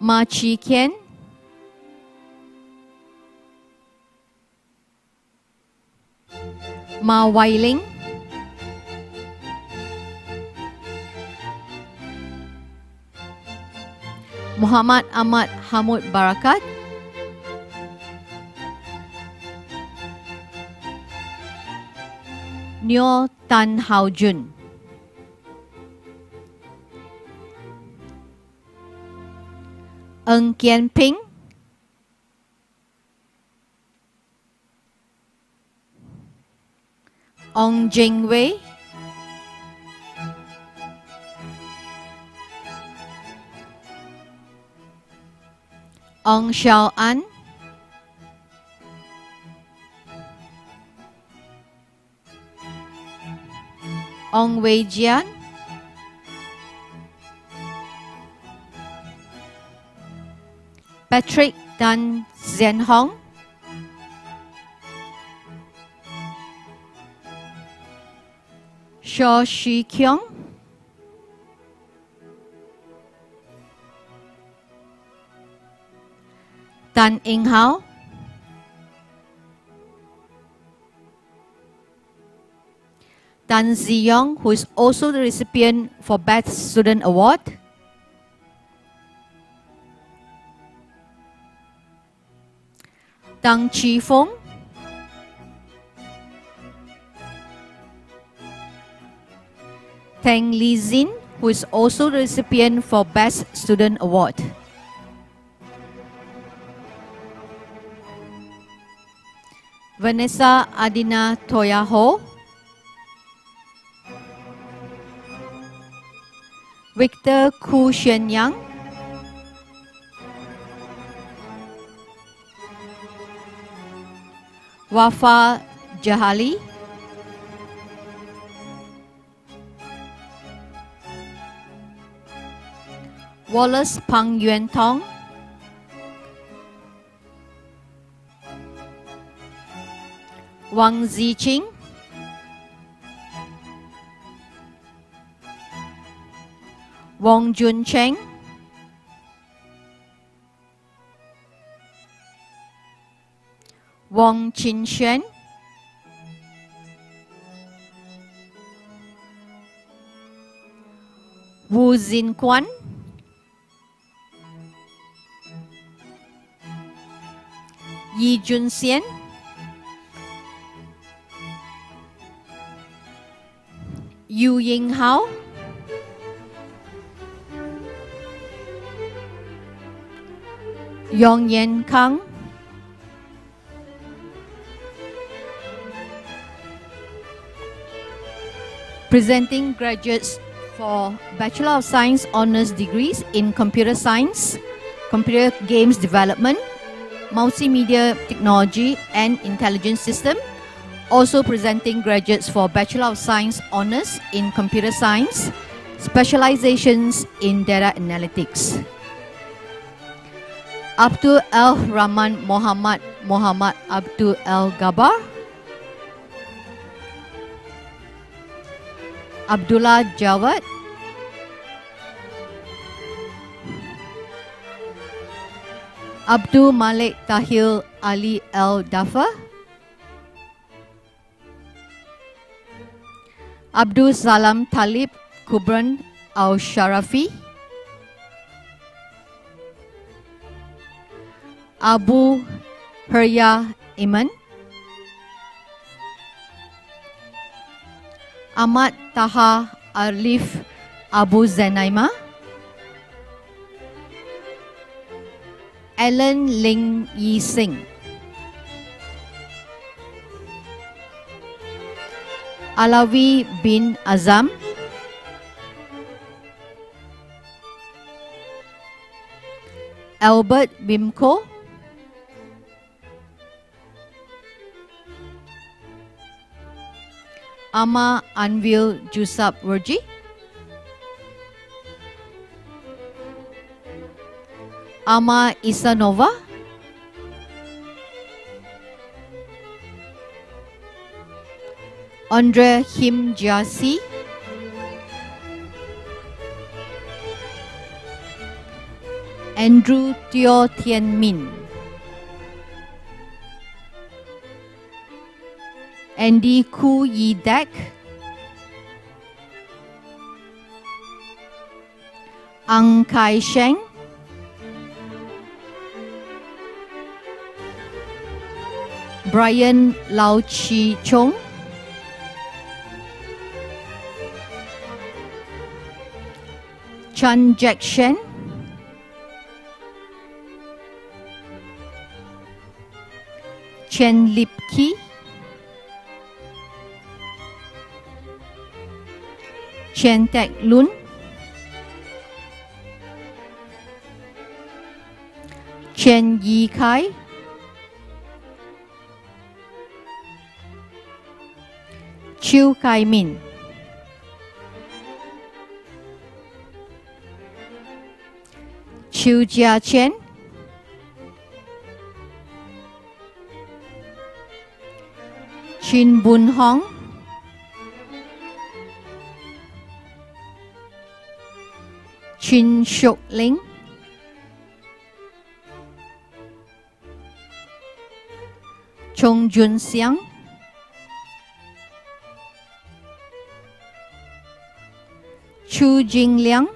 Ma Chi Kien, Ma Wai Ling, Muhammad Ahmad Hamud Barakat, Nyo Tan Hao Jun, Ng Kian Ping, Ong Jing Wei, Ong Xiao An, Ong Wei Jian, Patrick Tan Xian Hong, Shaw Shi Kyung, Tan Ing Hao, Tan Ziyong, who is also the recipient for Best Student Award, Tang Chi Fong, Tang Li Zin, who is also the recipient for Best Student Award. Vanessa Adina Toya Ho, Victor Khoo Shen Yang, Wafa Jahali, Wallace Pang Yuan Tong, Wang Ziqing, Wong Jun Cheng, Wong Chin Xuan, Wu Xin Quan, Yi Jun Xian, Yu Ying Hao, Yong Yen Kang, presenting graduates for Bachelor of Science Honours degrees in Computer Science, Computer Games Development, Multimedia Technology and Intelligence System. Also presenting graduates for Bachelor of Science Honours in Computer Science, specializations in Data Analytics. Abdul Al Rahman Muhammad Abdul Al Gabar, Abdullah Jawad, Abdul Malik Tahil Ali Al Dafa, Abdul Salam Talib Kubran Al Sharafi, Abu Herya Iman, Ahmad Taha Arif Abu Zenaima, Alan Ling Yi Singh, Alawi bin Azam, Albert Bimko, Ama Anvil Jusab Warji, Ama Isanova, Andre Him Jasi, Andrew Teo Tien Min, Andy Ku Yi Dak, Ang Kai Sheng, Brian Lau Chi Chong, Chan Jack Shen, Chen Lip Ki, Chen Tak Lun, Chen Yi Kai, Chiu Kai Min, Chiu Jia Chen, Chin Bun Hong, Chin Shuk Ling, Chong Jun Xiang, Chu Jing Liang,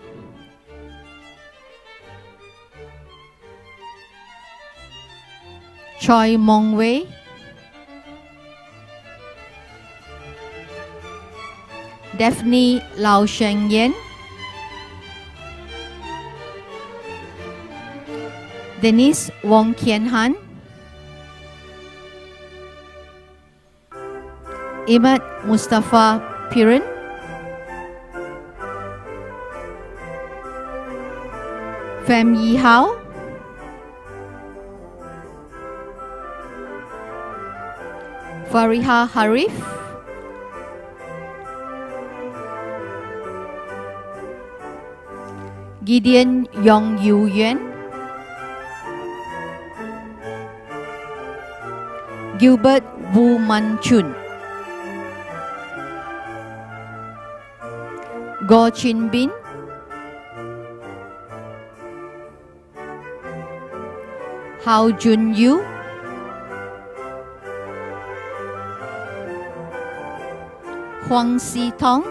Choi Mong Wei, Daphne Lau Sheng Yen, Denise Wong Kian Han, Imad Mustafa Piran, Pham Yi Hao, Fariha Harif, Gideon Yong Yu Yuan, Gilbert Wu Man Chun, Goh Chin Bin, Hao Jun Yu, Huang Si Tong,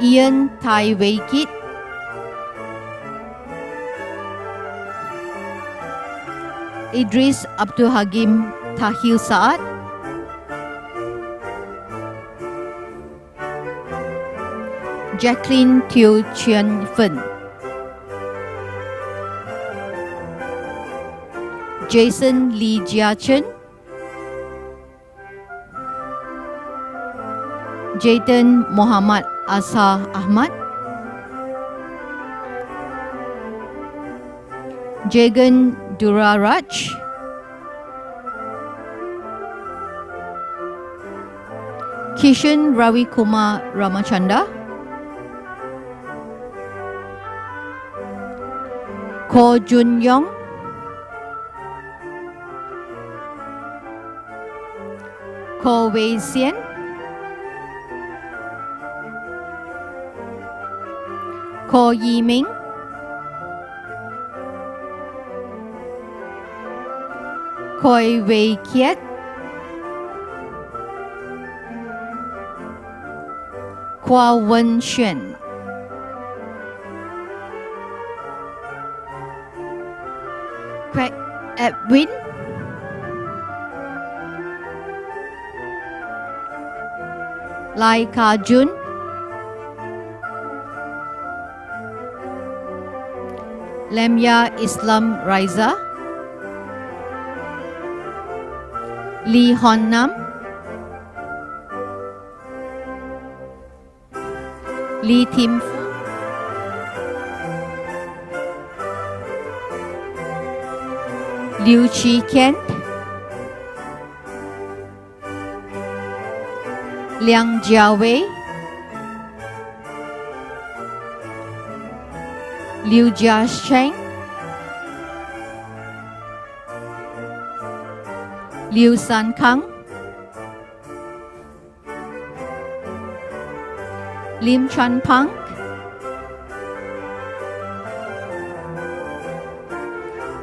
Ian Tai Wei Kit, Idris Abdul Hagim Tahil Saad, Jacqueline Teo Chien Fen, Jason Lee Jia Chen, Jayden Muhammad Azhar Ahmad, Jagan Duraraj, Kishan Ravi Kumar Ramachanda, Ko Jun Yong, Ko Wei Xian, Ko Yi Ming, Koi Wei Kiet, Kwa Wen Xuan, Craig Edwin, Lai Ka Jun, Lemya Islam Raiza, Lee Hon Nam, Lee Tim Fu, Liu Chi Kent, Liang Jiawei, Liu Jiasheng, Liu San Kang, Lim Chuan Pang,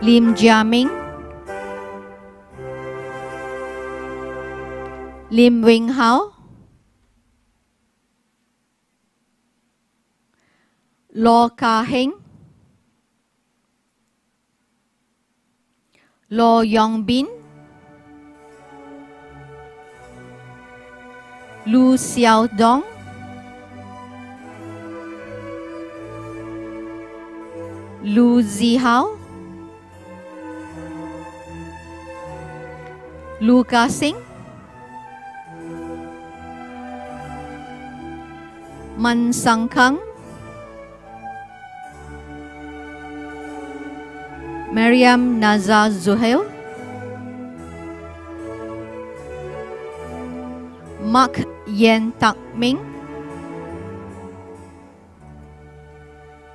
Lim Jiaming, Lim Wing Hao, Law Ka Heng, Law Yong Bin, Lu Xiao Dong, Lu Zihao, Lu Ka Sing, Man Sang Kang, Mariam Nazar Zuhail, Mark Yen Tak Ming,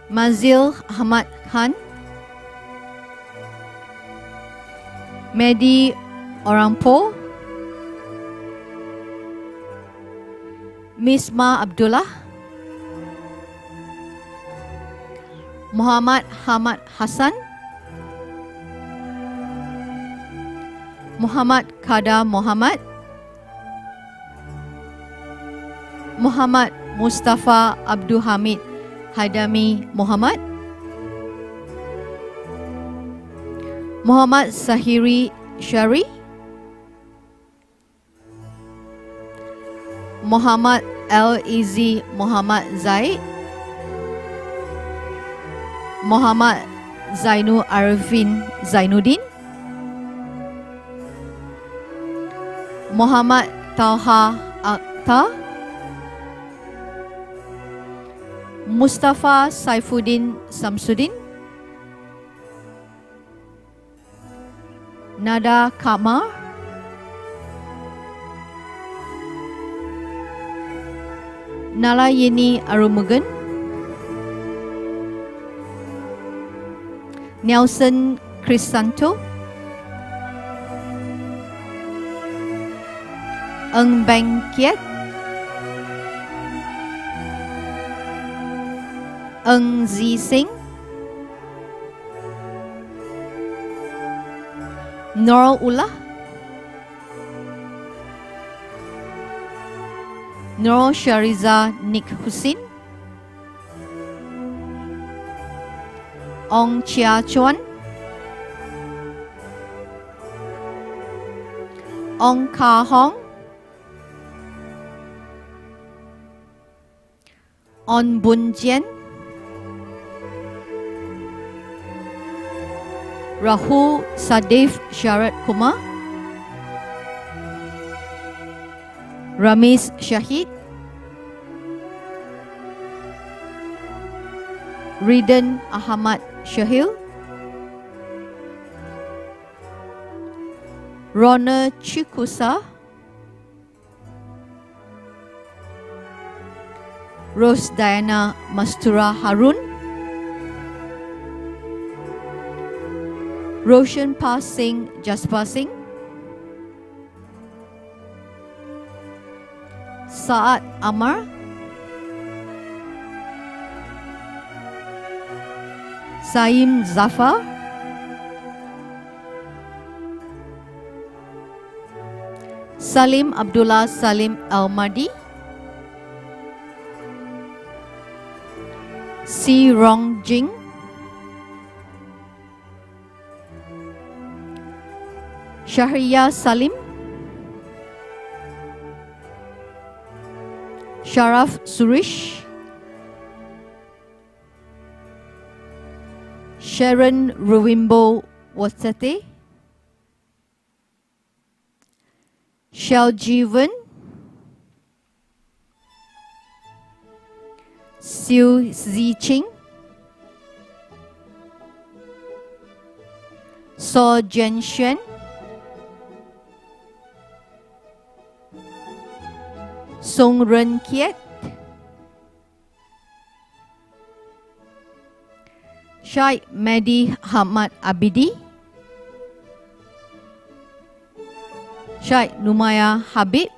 Mazil Ahmad Khan, Mehdi Orampo, Misma Abdullah, Muhammad Hamad Hassan, Muhammad Kada Muhammad, Muhammad Mustafa Abdul Hamid Haidami Muhammad, Muhammad Sahiri Shari, Muhammad L. Muhammad Zaid, Muhammad Zainul Arifin Zainuddin, Muhammad Talha Akhtar, Mustafa Saifuddin Samsudin, Nada Kamar, Nalayini Arumugan, Nelson Crisanto, Eng Beng Kiat, Eng Zi Singh, Nurul Ullah, Nurul Shariza Nik Hussein, Ong Chia Chuan, Ong Ka Hong, On Bun Jian, Rahul Sadev Sharat Kumar, Ramesh Shahid, Ridan Ahmad Shahil, Rona Chikusa, Rose Diana Mastura Harun, Roshan Pa Singh Jaspal Singh, Saad Amar, Saim Zafar, Salim Abdullah Salim Al-Mahdi, Si Rong Jing, Shahriya Salim, Sharaf Surish, Sharon Ruwimbo Watsate, Shaljivan, Siu Ziching, So Zhenshuan, Song Ren Kiet, Syed Mehdi Hamad Abidi, Syed Numaya Habib,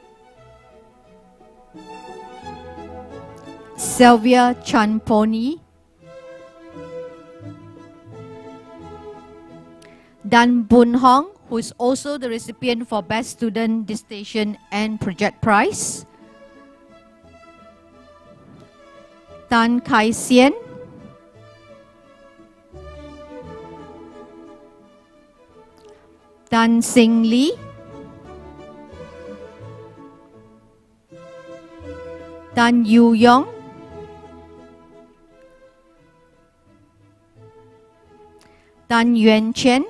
Sylvia Chanponi, Dan Boon Hong, who is also the recipient for Best Student Distinction and Project Prize, Tan Kai Sien, Tan Sing Lee, Tan Yu Yong, Tan Yuan Chen,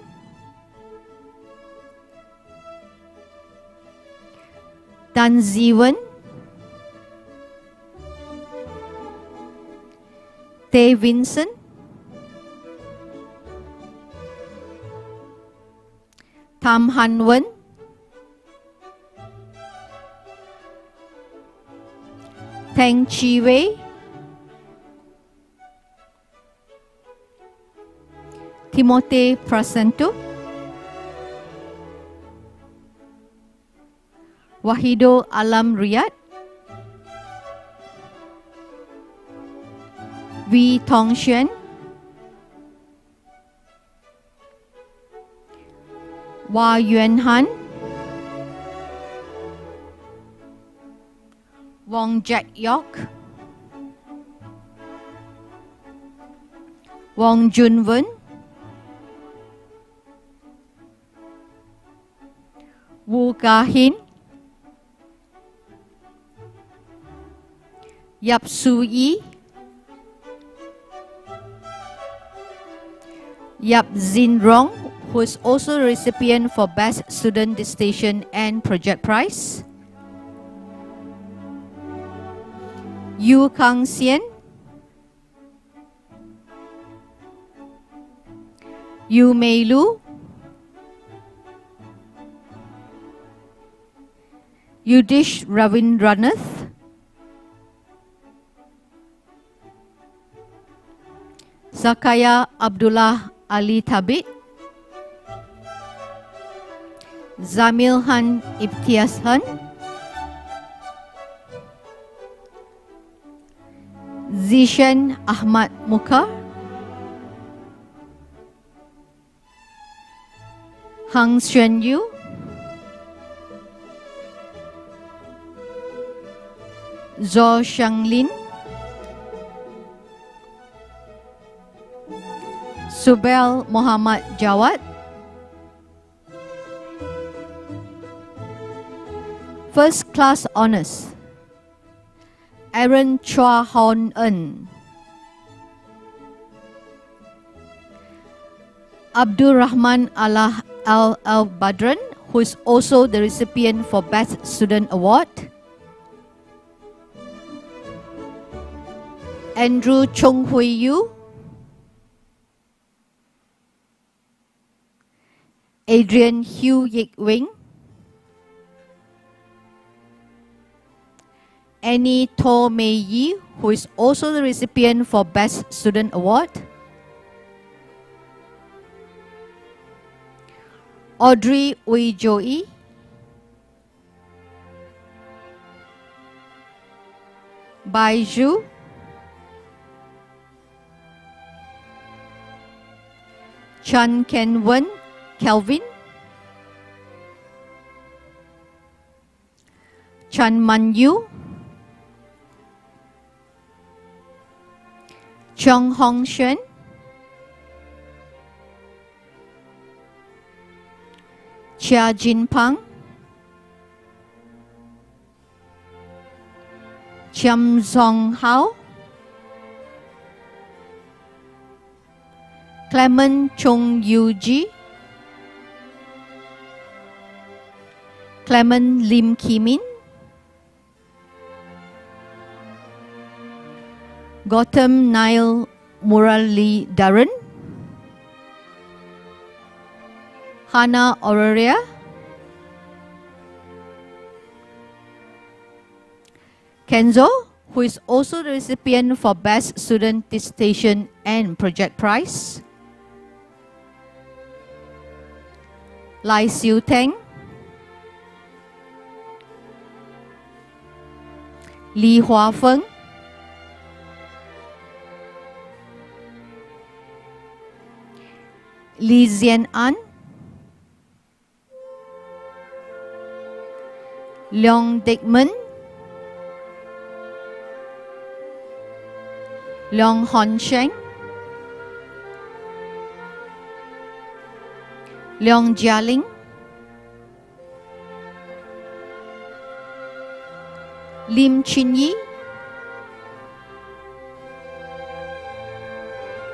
Tan Ziwen, Tay Vincent, Tam Han Wen, Teng Chi Wei, Timothy Prasanto, Wahido Alam Riyad, Wee Tong Xuan, Wah Yuan Han, Wong Jack Yok, Wong Jun Wen, Wu Ka Hin, Yap Su Yi, Yap Zin Rong, who is also the recipient for Best Student Distinction and Project Prize, Yu Kang Sien, Yu Mei Lu, Yudish Ravindranath, Zakaya Abdullah Ali Tabit, Zamil Han Ibtias Han, Zishan Ahmad Mukhar, Hang Xuan Yu, Zhou Shanglin, Subel Muhammad Jawad, First Class Honours, Aaron Chua Hon Eun, Abdul Rahman Allah Al Badran, who is also the recipient for Best Student Award, Andrew Chung Hui Yu, Adrian Hugh Yik Wing, Annie To Mei Yi, who is also the recipient for Best Student Award, Audrey Wei Joey, Bai Zhu, Chan Ken Wen Kelvin, Chan Man Yu, Chong Hong Xuan, Chia Jin Pang, Chiam Song Hao, Clement Chung Yu Ji, Clement Lim Ki Min, Gautam Nail Murali Dharan, Hannah Aurelia, Kenzo, who is also the recipient for Best Student Dissertation and Project Prize, Lai Siu Teng, Li Hua Feng, Li Xian An, Leong Dickman, Leong Hon Sheng, Leong Jialing, Lim Chin Yi,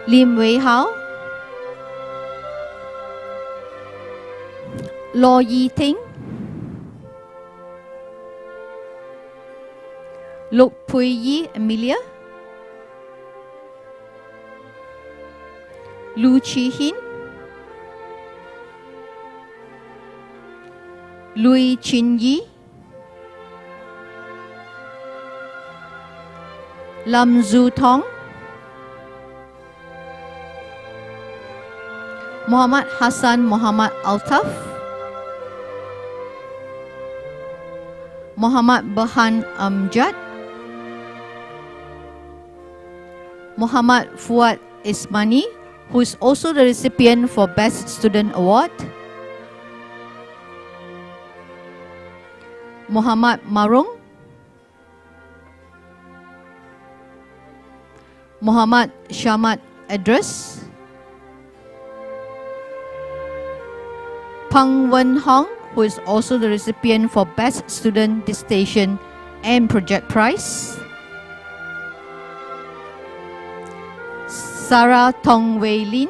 Lim Wei Hao, Lo Yi Ting, Lục Pui Yi Amelia, Lu Chi Hin, Lui Chin Yi, Lam Zu Tong, Muhammad Hassan Muhammad Altaf, Muhammad Bahan Amjad, Muhammad Fuad Ismani, who is also the recipient for Best Student Award, Muhammad Marung, Muhammad Shamat Idris, Pang Wen Hong, who is also the recipient for Best Student Dissertation and Project Prize, Sarah Tong Wei Lin,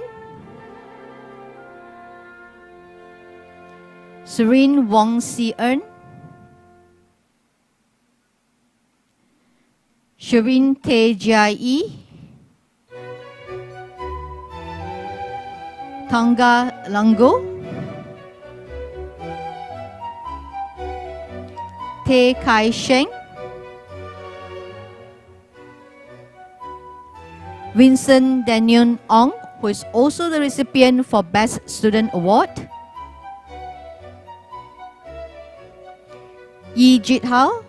Serene Wong Si Earn, Shireen Te Jia Yi, Tangga Langgo, Tay Kai Sheng, Vincent Daniel Ong, who is also the recipient for Best Student Award, Yi Jit Hao,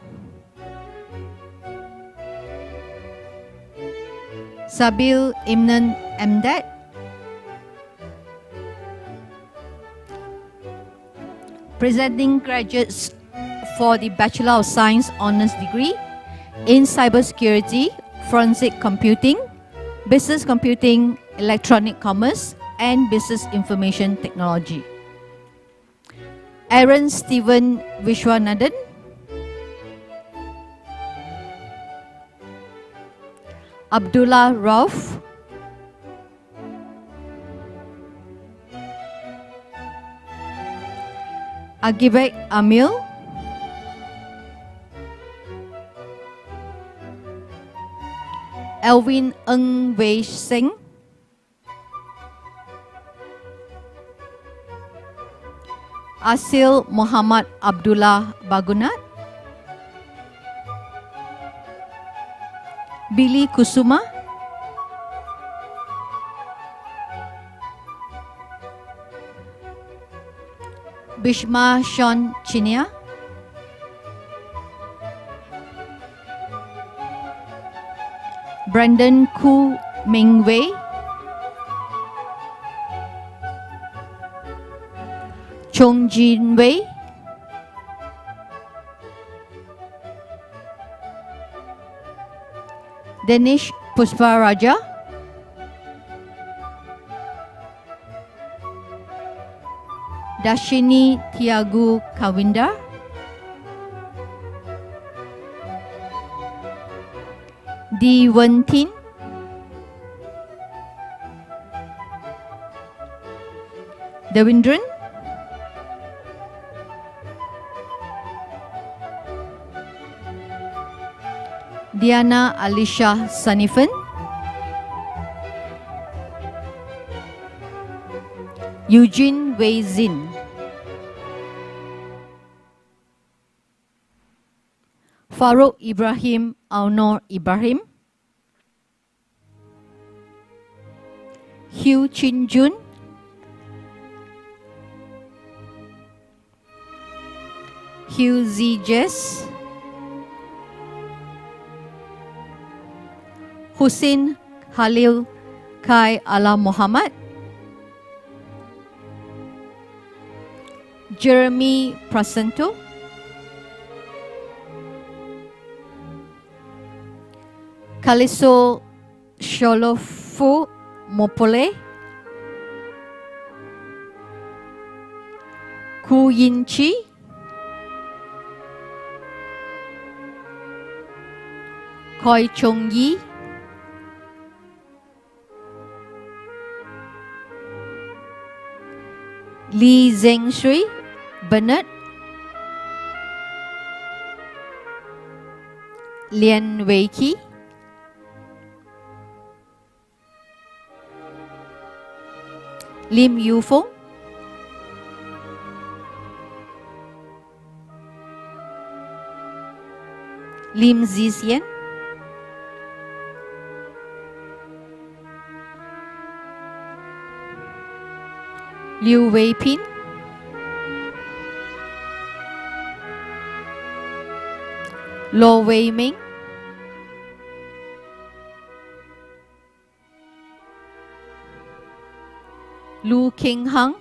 Sabil Imnan Mdad, presenting graduates for the Bachelor of Science Honours degree in Cybersecurity, Forensic Computing, Business Computing, Electronic Commerce, and Business Information Technology. Aaron Stephen Vishwanathan, Abdullah Rauf, Agibek Amil, Elvin Ng Wei Singh, Asil Muhammad Abdullah Bagunat, Billy Kusuma, Bishma Sean Chinia, Brandon Ku Ming Wei, Chong Jin Wei, Danish Pusparaja, Dashini Tiagu Kawindar, Di Wen Tin, Devindran, Diana Alicia Sanifan, Eugene Wei Zin, Farouk Ibrahim Aunor Ibrahim, Hugh Chin Jun, Hugh Z. Jess, Hussein Khalil Kai Ala Muhammad, Jeremy Prasanto, Kaliso Sholofu Mopole, Ku Yin Chi, Koi Chong Yi, Lee Zeng Shui, Bernard, Lian Wei Ki, Lim Yu Fong, Lim Zizien, Liu Wei Pin, Lo Wei Ming, Lu King Hung,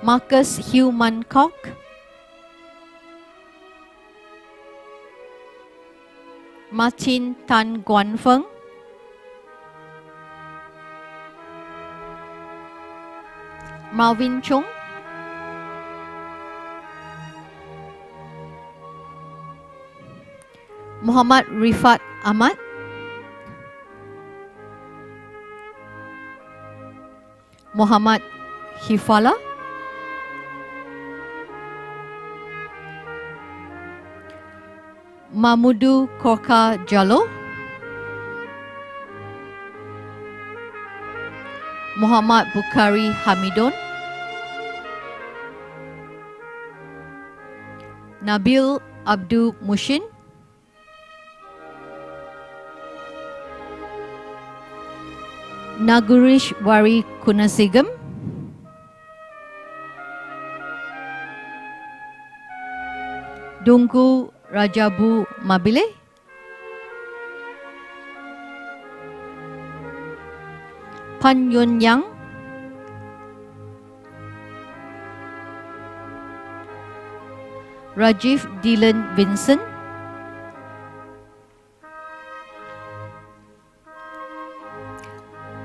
Marcus Hugh Mancock, Martin Tan Guan Feng, Marvin Chung, Muhammad Rifat Ahmad, Muhammad Hifala, Mamudu Korka Jallo, Muhammad Bukhari Hamidon, Nabil Abdul Mushin, Nagurish Wari Kunasigam, Dungu Rajabu Mabile, Pan Yun Yang, Rajiv Dylan Vincent,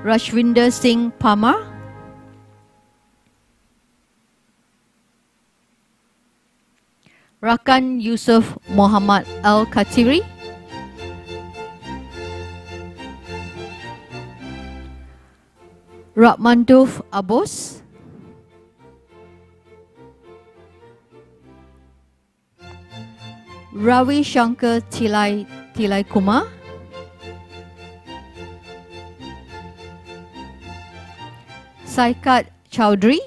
Rashwinder Singh Parmar, Rakan Yusuf Muhammad Al Khatiri, Rahmandov Abos, Ravi Shankar Tilai Kumar, Saikat Chowdhury,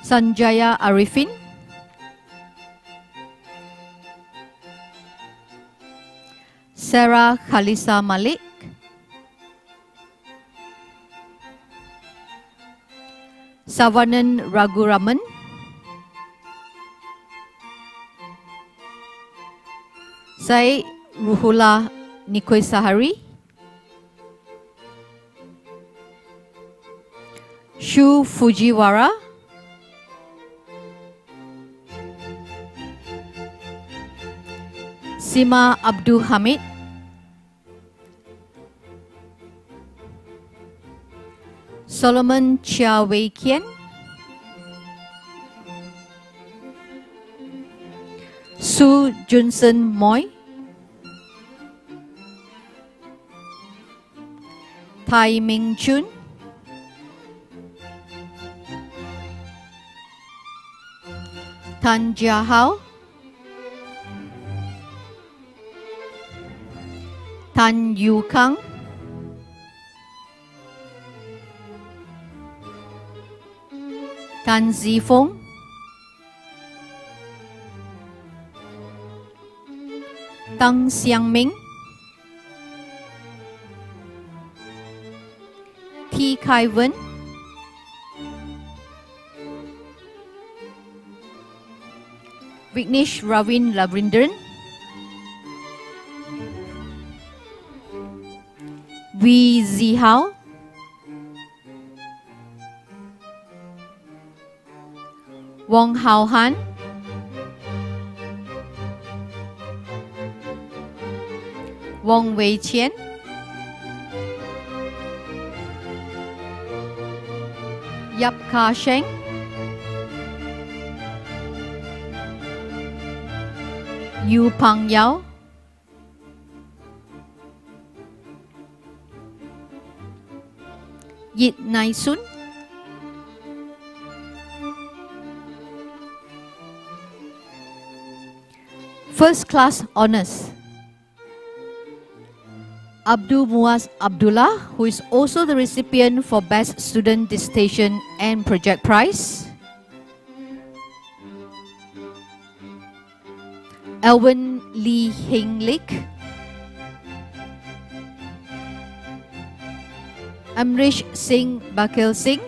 Sanjaya Arifin, Sarah Khalisa Malik, Savanan Raguraman, Syed Ruhullah Nikoi Sahari, Shu Fujiwara, Sima Abdul Hamid, Solomon Chia Wei Kian, Su Junson Moy, Tai Ming Chun, Tan Jia Hao, Tan Yu Kang, Tan Zifeng, Tang Xiangming, T. Kai Wen, Vignesh Ravin Lavindran, Wee Zihao, Wong Hao Han, Wong Wei Qian, Yap Ka Sheng, Yu Pang Yao, Yit Nai Sun, First Class Honours, Abdul Muaz Abdullah, who is also the recipient for Best Student Dissertation and Project Prize, Elwin Lee Heng Lik, Amrish Singh Bakil Singh,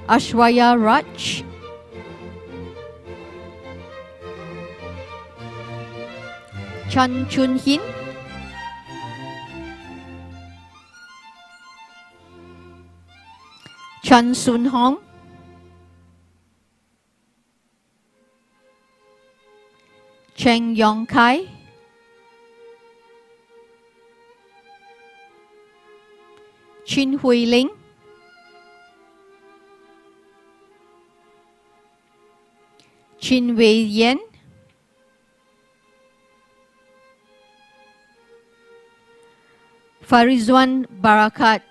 Ashwaya Raj, Chan Chun Hin, Chan Sun Hong, Cheng Yong Kai, Chin Hui Ling, Chin Wei Yen, Farizwan Barakat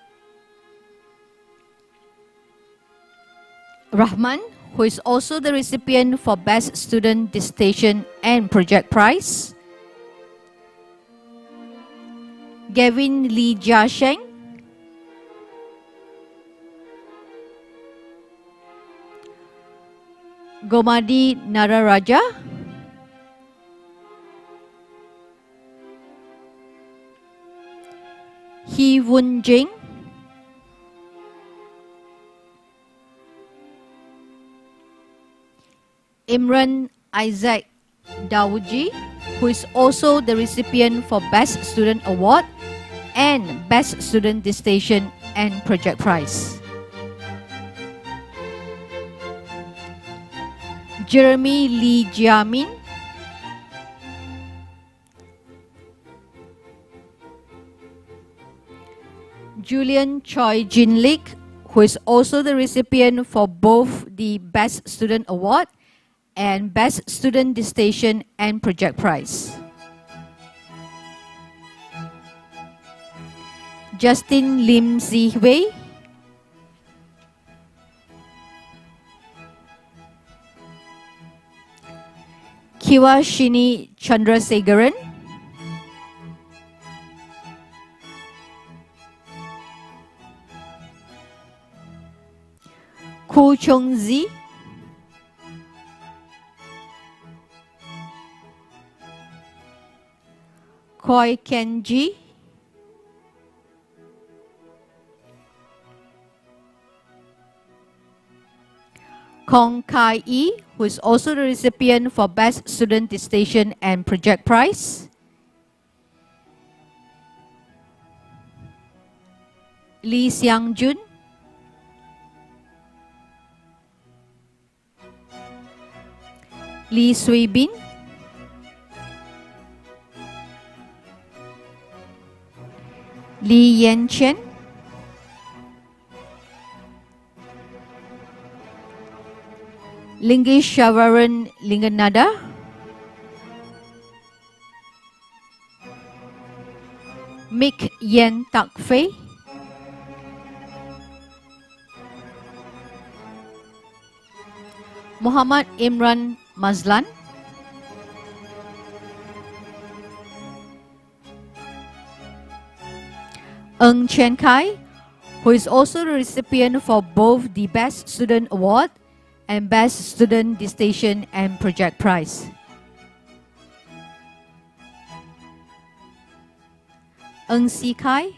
Rahman, who is also the recipient for Best Student Dissertation and Project Prize. Gavin Lee Jia Sheng. Gomadi Nararaja. Hee Woon Jing. Imran Isaac Dawuji, who is also the recipient for Best Student Award and Best Student Dissertation and Project Prize. Jeremy Lee Jiamin. Julian Choi Jin Lik, who is also the recipient for both the Best Student Award and Best Student Dissertation and Project Prize. Justin Lim Zi Wei. Kiwashini Chandrasegaran. Ko Chung Zi. Koi Kenji. Kong Kai Yi, who is also the recipient for Best Student Dissertation and Project Prize. Lee Xiang Jun. Lee Sui Bin. Lee Yen Chen. Lingesh Shavaran Linganada. Mick Yen Tak Fei. Muhammad Imran Mazlan. Ng Chen Kai, who is also the recipient for both the Best Student Award and Best Student Dissertation and Project Prize. Ng Si Kai,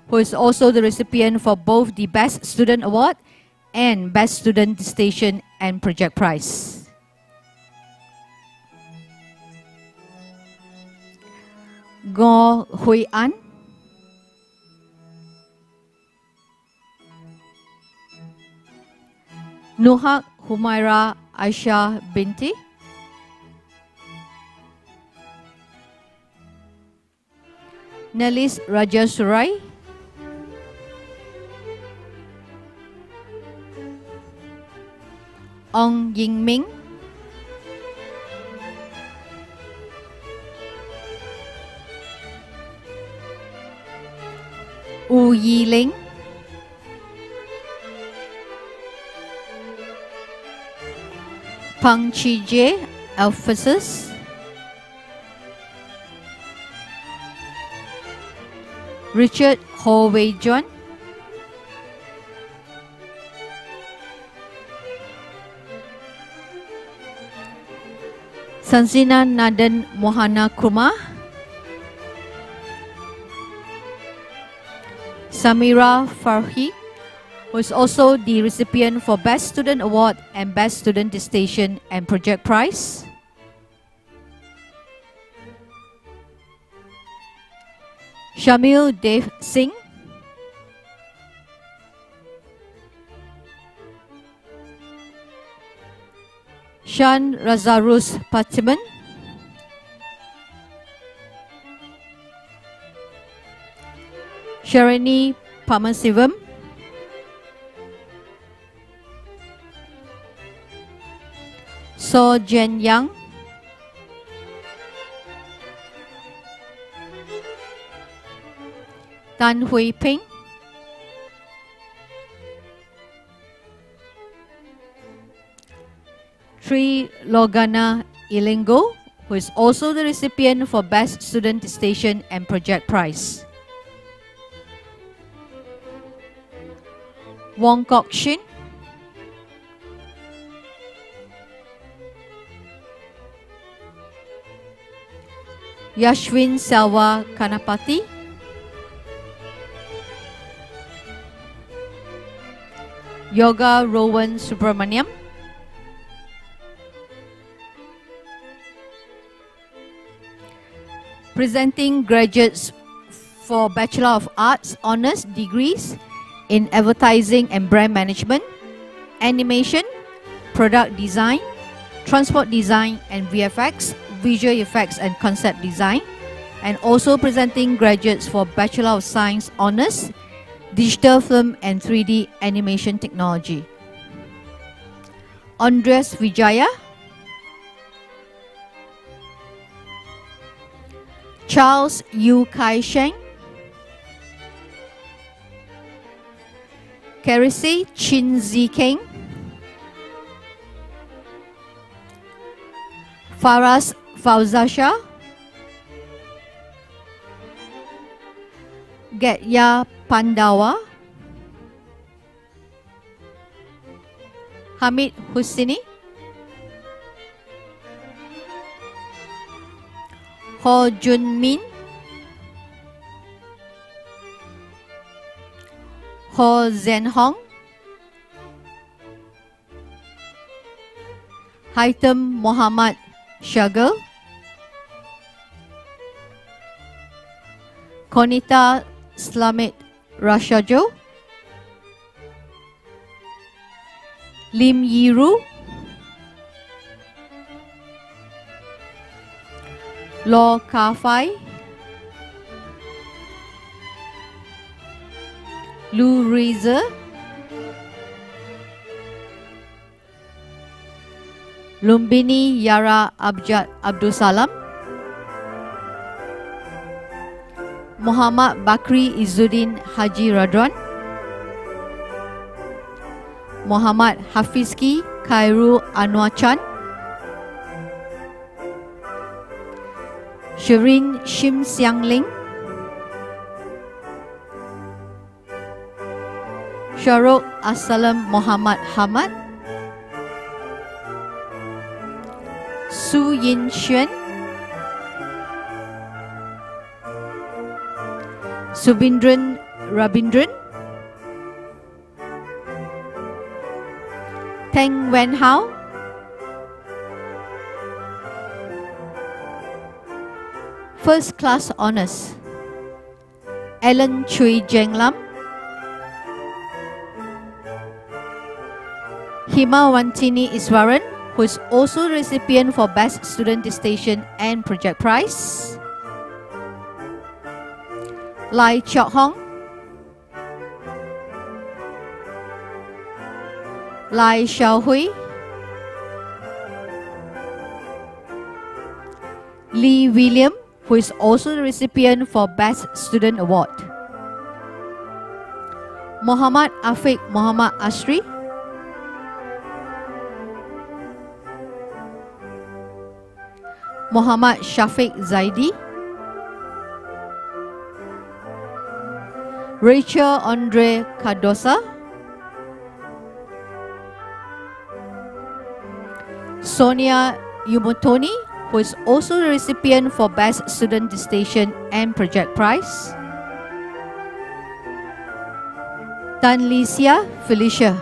who is also the recipient for both the Best Student Award and Best Student Dissertation and Project Prize. Go Hui An. Nuhak Humaira Aisha Binti. Nelis Raja Surai. Ong Ying Ming. U Yi Ling. Pang Chi Jie Alphasis. Richard Ho Wei John. Sanzina Nadan Mohana Kumar. Samira Farhi, who is also the recipient for Best Student Award and Best Student Dissertation and Project Prize. Shamil Dev Singh. Shan Razarus Patiman. Sharani Pamasivam. So Jen Yang. Tan Hui Ping. Tri Logana Ilingo, who is also the recipient for Best Student Station and Project Prize. Wong Kok Shin, Yashwin Selva Kanapati, Yoga Rowan Subramaniam, presenting graduates for Bachelor of Arts Honours degrees in Advertising and Brand Management, Animation, Product Design, Transport Design and VFX, Visual Effects and Concept Design, and also presenting graduates for Bachelor of Science Honours, Digital Film and 3D Animation Technology. Andres Vijaya, Charles Yu Kai Sheng, Kerisi Chin Zi Keng, Faraz Fauzasha, Getya Pandawa, Hamid Husini, Ho Jun Min, Ho Zen Hong, Haitham Muhammad Shagal, Konita Slamit Rashajo, Lim Yiru, Law Kafai, Lu Reza, Lumbini Yara Abjad Abdul Salam, Muhammad Bakri Izzuddin Haji Radwan, Muhammad Hafizki Khairul Anwar Chan, Shirin Shim Siang Ling, Sharuk Assalam Muhammad Hamad, Su Yin Xuan, Subindran Rabindran, Teng Wen Hao, First Class Honours, Alan Chui Jeng Lam, Himawantini Iswaran, who is also the recipient for Best Student Station and Project Prize, Lai Chok Hong, Lai Xiaohui, Lee William, who is also the recipient for Best Student Award, Muhammad Afiq Muhammad Asri, Muhammad Shafiq Zaidi, Rachel Andre Cardosa, Sonia Yumotoni, who is also the recipient for Best Student Station and Project Prize, Tan Licia Felicia,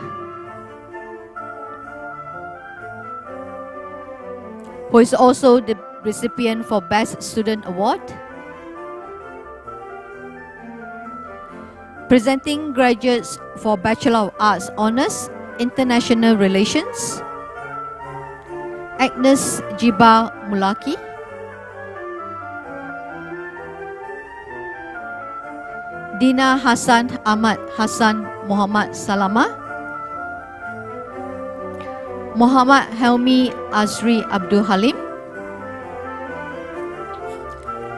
who is also the recipient for Best Student Award, presenting graduates for Bachelor of Arts Honours, International Relations, Agnes Jiba Mulaki, Dina Hassan Ahmad Hassan Muhammad Salama, Muhammad Helmi Azri Abdul Halim,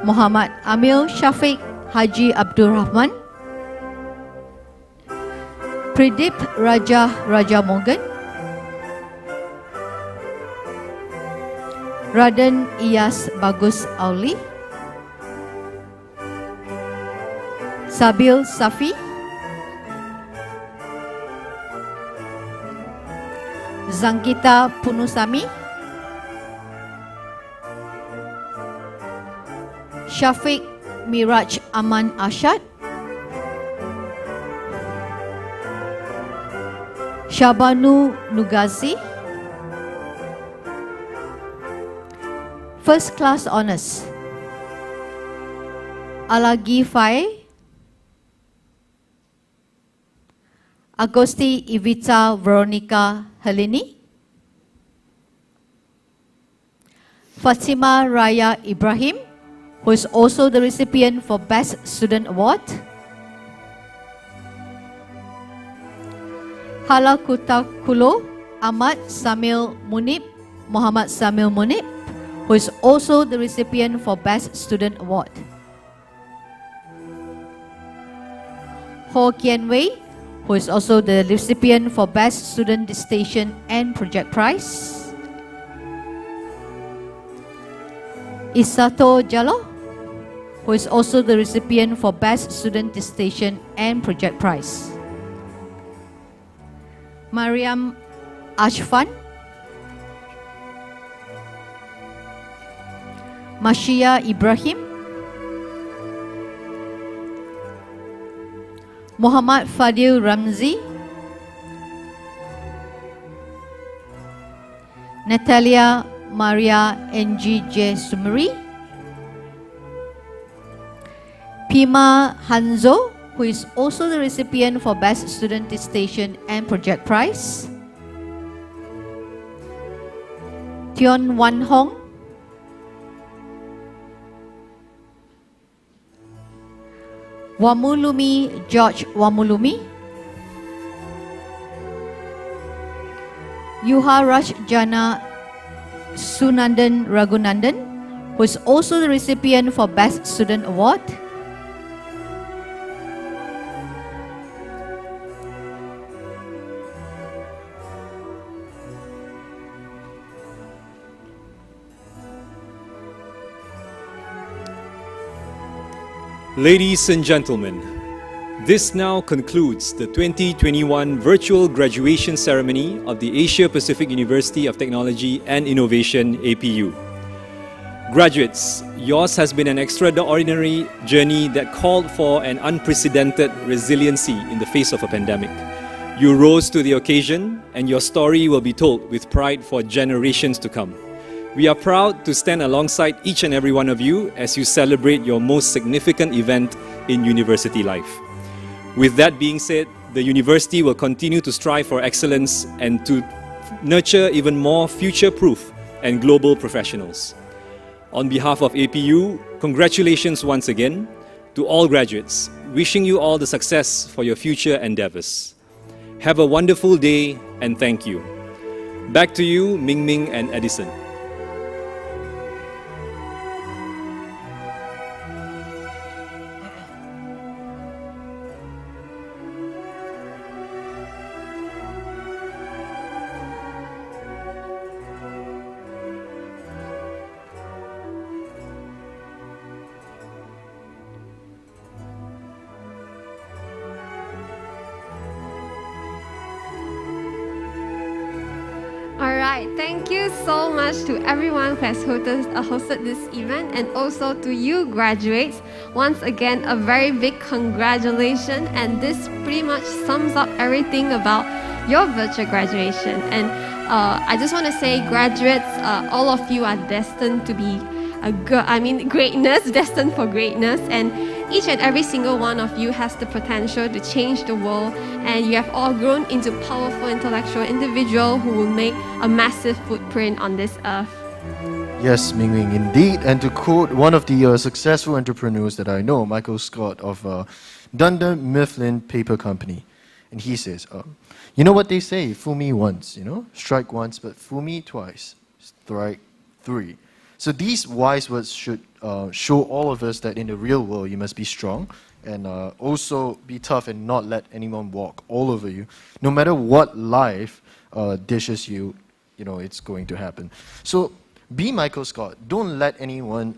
Muhammad Amil Shafiq Haji Abdul Rahman, Pradip Raja Raja Morgan, Raden Iyas Bagus Auli, Sabil Safi, Zangita Punusami, Syafiq Miraj Aman Ashad, Shabanu Nugazi, First Class Honours, Alagi Faye, Agosti Ivita Veronica Helini, Fatima Raya Ibrahim, who is also the recipient for Best Student Award, Halakutakulo Ahmad Samil Munib, Muhammad Samil Munib, who is also the recipient for Best Student Award, Ho Kian Wei, who is also the recipient for Best Student Distinction and Project Prize, Isato Jallo, who is also the recipient for Best Student Distinction and Project Prize, Mariam Ashfan, Mashia Ibrahim, Muhammad Fadil Ramzi, Natalia Maria NGJ Sumeri, Pima Hanzo, who is also the recipient for Best Student Distinction and Project Prize, Tion Wan Hong, Wamulumi George Wamulumi, Yuha Rajjana Sunandan Raghunandan, who is also the recipient for Best Student Award, Ladies and gentlemen, this now concludes the 2021 virtual graduation ceremony of the Asia Pacific University of Technology and Innovation, APU. Graduates, yours has been an extraordinary journey that called for an unprecedented resiliency in the face of a pandemic. You rose to the occasion, and your story will be told with pride for generations to come. We are proud to stand alongside each and every one of you as you celebrate your most significant event in university life. With that being said, the university will continue to strive for excellence and to nurture even more future-proof and global professionals. On behalf of APU, congratulations once again to all graduates, wishing you all the success for your future endeavors. Have a wonderful day and thank you. Back to you, Ming Ming and Edison. Alright, thank you so much to everyone who has hosted this event, and also to you graduates. Once again, a very big congratulations, and this pretty much sums up everything about your virtual graduation. And I just want to say, graduates, all of you are destined to be greatness, destined for greatness, and each and every single one of you has the potential to change the world, and you have all grown into powerful intellectual individuals who will make a massive footprint on this earth. Yes, Ming Ming, indeed. And to quote one of the successful entrepreneurs that I know, Michael Scott of Dunder Mifflin Paper Company, and he says, you know what they say, fool me once, strike once, but fool me twice, strike three. So these wise words should show all of us that in the real world you must be strong and also be tough and not let anyone walk all over you. No matter what life dishes you, it's going to happen. So be Michael Scott. Don't let anyone,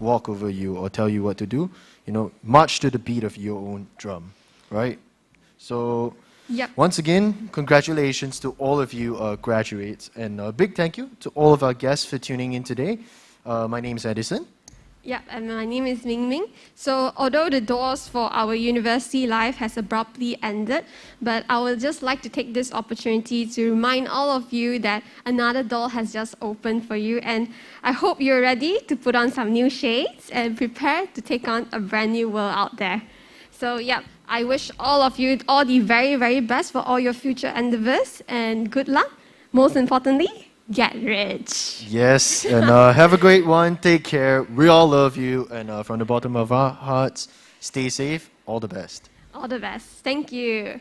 walk over you or tell you what to do. March to the beat of your own drum, right? So, Yep. once again, congratulations to all of you graduates, and a big thank you to all of our guests for tuning in today. My name is Edison. Yeah, and my name is Ming Ming. So although the doors for our university life has abruptly ended, but I would just like to take this opportunity to remind all of you that another door has just opened for you, and I hope you're ready to put on some new shades and prepare to take on a brand new world out there. So yeah, I wish all of you all the very, very best for all your future endeavors, and good luck. Most importantly, get rich. Yes, and have a great one. Take care. We all love you, and from the bottom of our hearts, stay safe. All the best. All the best. Thank you.